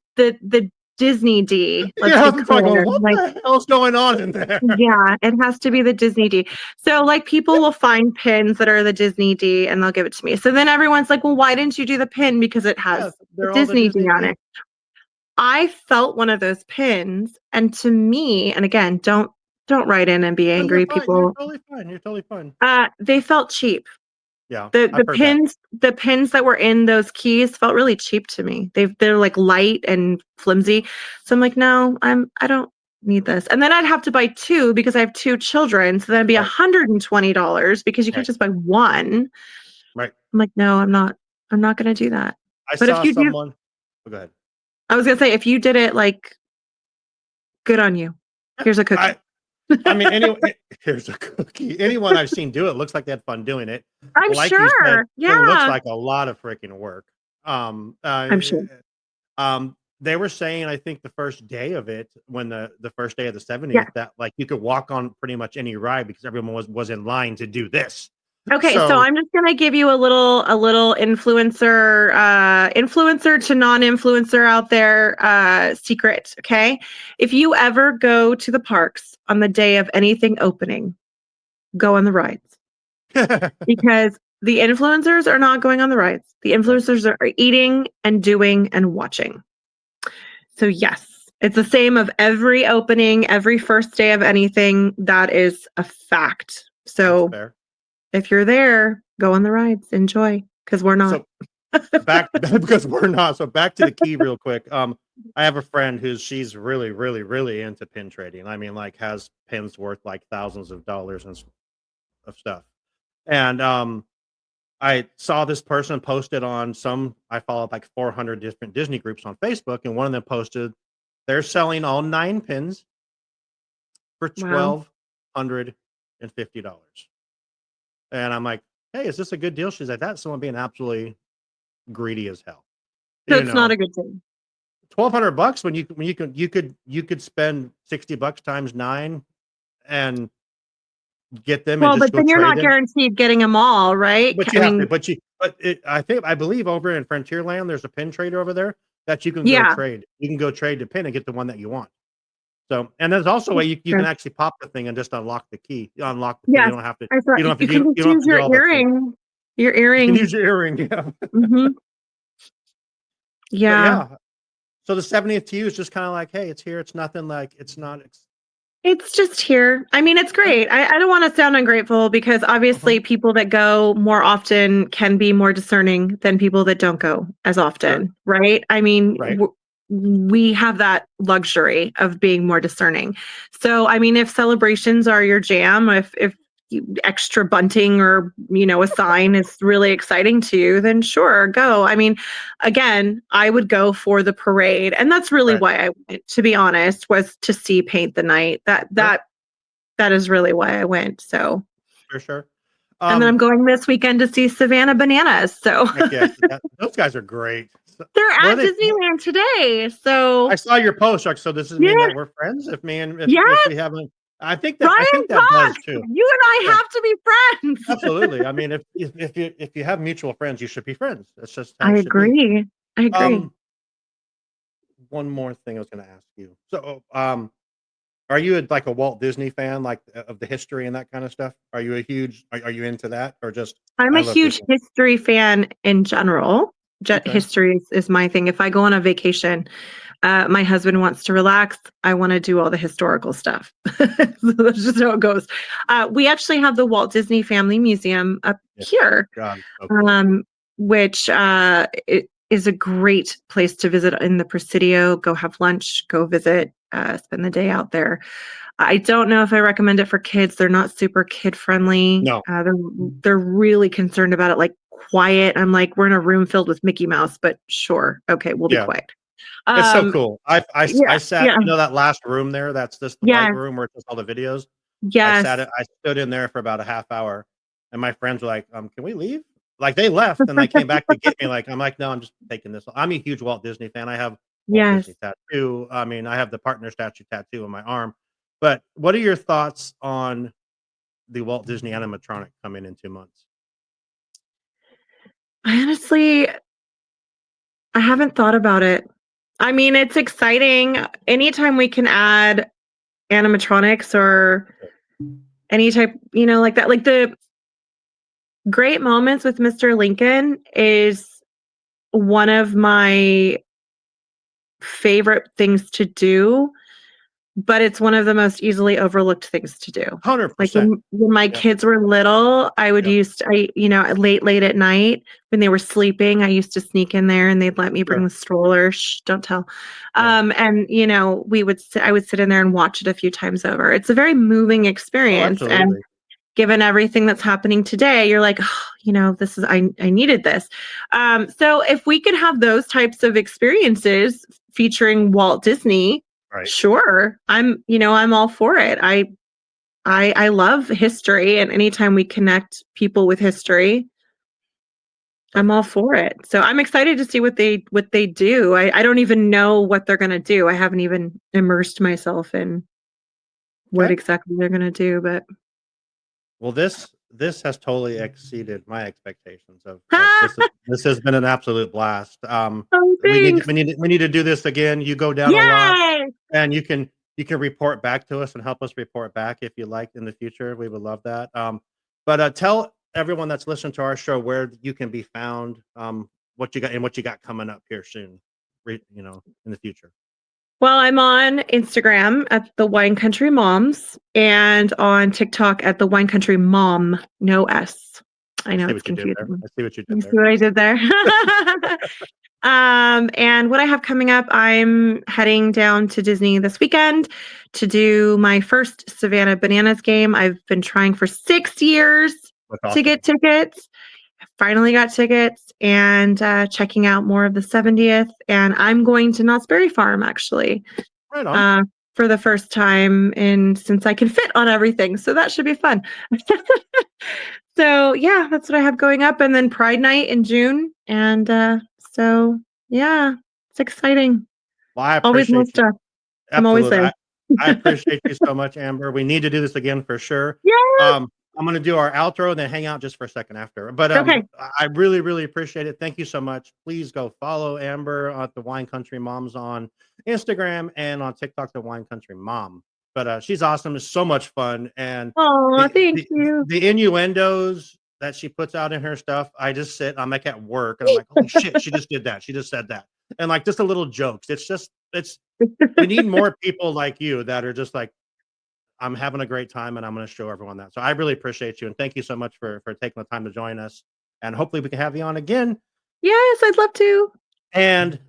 Disney D. What the hell's going on in there? Yeah, it has to be the Disney D. So people will find pins that are the Disney D and they'll give it to me. So then everyone's like, well, why didn't you do the pin? Because it has the Disney D on it. I felt one of those pins, and to me, and again, don't write in and be angry, people. You're totally fine. They felt cheap. Yeah. The pins that were in those keys felt really cheap to me. They're like light and flimsy. So I'm like, no, I don't need this. And then I'd have to buy 2 because I have 2 children. So that'd be $120 because you can't just buy 1. Right. I'm like, no, I'm not going to do that. Go ahead. I was going to say, if you did it, good on you. Here's a cookie. Here's a cookie. Anyone I've seen do it looks like they had fun doing it. I'm sure. Yeah. It looks like a lot of freaking work. I'm sure. They were saying, I think the first day of it, when the first day of the 70th, that you could walk on pretty much any ride because everyone was in line to do this. Okay, so I'm just gonna give you a little influencer to non-influencer out there secret. Okay, if you ever go to the parks on the day of anything opening, go on the rides because the influencers are not going on the rides. The influencers are eating and doing and watching. So yes, it's the same of every opening, every first day of anything. That is a fact. So. If you're there, go on the rides, enjoy, because we're not. Because we're not. So back to the key real quick. I have a friend she's really, really, really into pin trading. I mean, has pins worth thousands of dollars and of stuff. And I saw this person posted on I follow 400 different Disney groups on Facebook, and one of them posted they're selling all 9 pins for $1,250. And I'm like, hey, is this a good deal? She's like, that's someone being absolutely greedy as hell. So it's not a good thing. $1,200 when you could spend $60 times 9 and get them. Well, but then you're not guaranteed getting them all, right? But I believe over in Frontierland, there's a pin trader over there that you can go trade. You can go trade the pin and get the one that you want. So, and there's also a way you can actually pop the thing and just unlock the key. You don't have to. You don't have to use your earring. Your earring. You can use your earring. Yeah. Mm-hmm. Yeah. So the 70th to you is just kind of hey, it's here. It's nothing it's not. It's just here. I mean, it's great. I don't want to sound ungrateful because obviously people that go more often can be more discerning than people that don't go as often, right? I mean, we have that luxury of being more discerning. So, I mean, if celebrations are your jam, if extra bunting or, a sign is really exciting to you, then sure, go. I mean, again, I would go for the parade. And that's really Right. why I went, to be honest, was to see Paint the Night. That is really why I went. So, For sure. and then I'm going this weekend to see Savannah Bananas. So Heck yeah, those guys are great. they're Where are at they? Disneyland today. I So saw your post, Chuck. So does this mean yeah, that we're friends? If yes, we haven't, I think Brian that does Cox, too. you and I Yeah, have to be friends. absolutely. I mean, if you have mutual friends, you should be friends. That's just how I it should be. agree. I agree. Um, one more thing I was going to ask you. So, are you like a Walt Disney fan, like of the history and that kind of stuff? Are you are you into that, or just I'm I a love huge Disney? history fan in general. Okay. History is my thing. If I go on a vacation, my husband wants to relax. I want to do all the historical stuff. So that's just how it goes. We actually have the Walt Disney Family Museum up Yeah. here, God, so cool. which it is a great place to visit in the Presidio. Go have lunch, go visit, spend the day out there. I don't know if I recommend it for kids. They're not super kid friendly. No, They're really concerned about it, like quiet. I'm like, we're in a room filled with Mickey Mouse, but sure, okay, we'll be yeah. quiet. It's so Um, cool. yeah, I sat, yeah, that last room there, that's just the white yes, room where it's just all the videos. yes. I stood in there for about a half hour, and my friends were like, "Can we leave?" Like they left and they came back to get me. Like I'm like, "No, I'm just taking this." I'm a huge Walt Disney fan. I have Walt Yes. Disney tattoo. I mean, I have the partner statue tattoo on my arm. But what are your thoughts on the Walt Disney animatronic coming in 2 months? Honestly, I haven't thought about it. I mean, it's exciting. Anytime we can add animatronics or any type, like that, like the Great Moments with Mr. Lincoln is one of my favorite things to do, but it's one of the most easily overlooked things to do. Like 100%. when my Yep. kids were little, I would Yep. late at night when they were sleeping, I used to sneak in there and they'd let me bring Sure. the stroller. Shh, don't tell. Yeah. And I would sit in there and watch it a few times over. It's a very moving Oh, experience. And absolutely. given everything that's happening today, you're like, oh, this is, I needed this. So if we could have those types of experiences featuring Walt Disney, Right. sure. I'm all for it. I love history, and anytime we connect people with history, I'm all Perfect. for it. So I'm excited to see what they do. I don't even know what they're gonna do. I haven't even immersed myself in what Okay. exactly they're gonna do, but Well, this has totally exceeded my expectations of ha! this has been an absolute blast. Oh, thanks. We need to do this again. You go down a lot, Yay! and you can report back to us and help us report back if you like in the future. We would love that. But tell everyone that's listening to our show where you can be found, what you got coming up here soon, in the future. Well, I'm on Instagram at the Wine Country Moms and on TikTok at the Wine Country Mom, no S. I I know see it's what you did there. confusing. I see what you You did see there. what I did there? And what I have coming up, I'm heading down to Disney this weekend to do my first Savannah Bananas game. I've been trying for 6 years That's to awesome. get tickets. Finally got tickets and checking out more of the 70th. And I'm going to Knott's Berry Farm actually Right on. uh, for the first time since I can fit on everything. So that should be fun. So yeah, that's what I have going up. And then Pride Night in June. And so yeah, it's exciting. Well, I Always more appreciate you. stuff. I'm always Absolutely. there. I appreciate you so much, Amber. We need to do this again for sure. Yes. I'm gonna do our outro and then hang out just for a second after. But Okay. I really, really appreciate it. Thank you so much. Please go follow Amber at the Wine Country Moms on Instagram and on TikTok, the Wine Country Mom. But she's awesome. It's so much fun. And Oh, thank you. the innuendos that she puts out in her stuff, I'm like at work and I'm like, holy shit, she just did that. She just said that. And like just a little jokes. We need more people like you that are just like, I'm having a great time and I'm going to show everyone that. So I really appreciate you. And thank you so much for taking the time to join us. And hopefully we can have you on again. Yes, I'd love to. And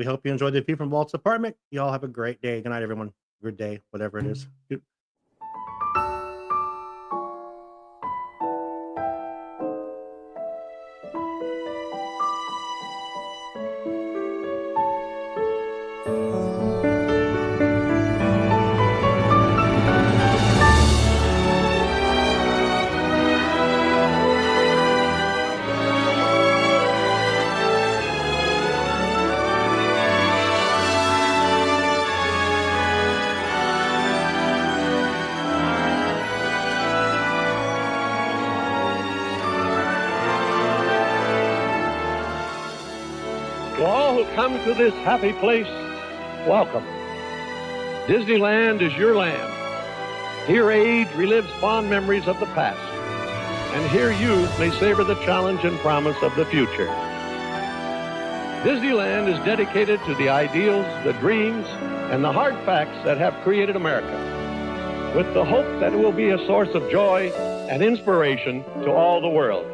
we hope you enjoyed the view from Walt's apartment. You all have a great day. Good night, everyone. Good day, whatever it is. To all who come to this happy place, welcome. Disneyland is your land. Here age relives fond memories of the past, and here youth may savor the challenge and promise of the future. Disneyland is dedicated to the ideals, the dreams, and the hard facts that have created America, with the hope that it will be a source of joy and inspiration to all the world.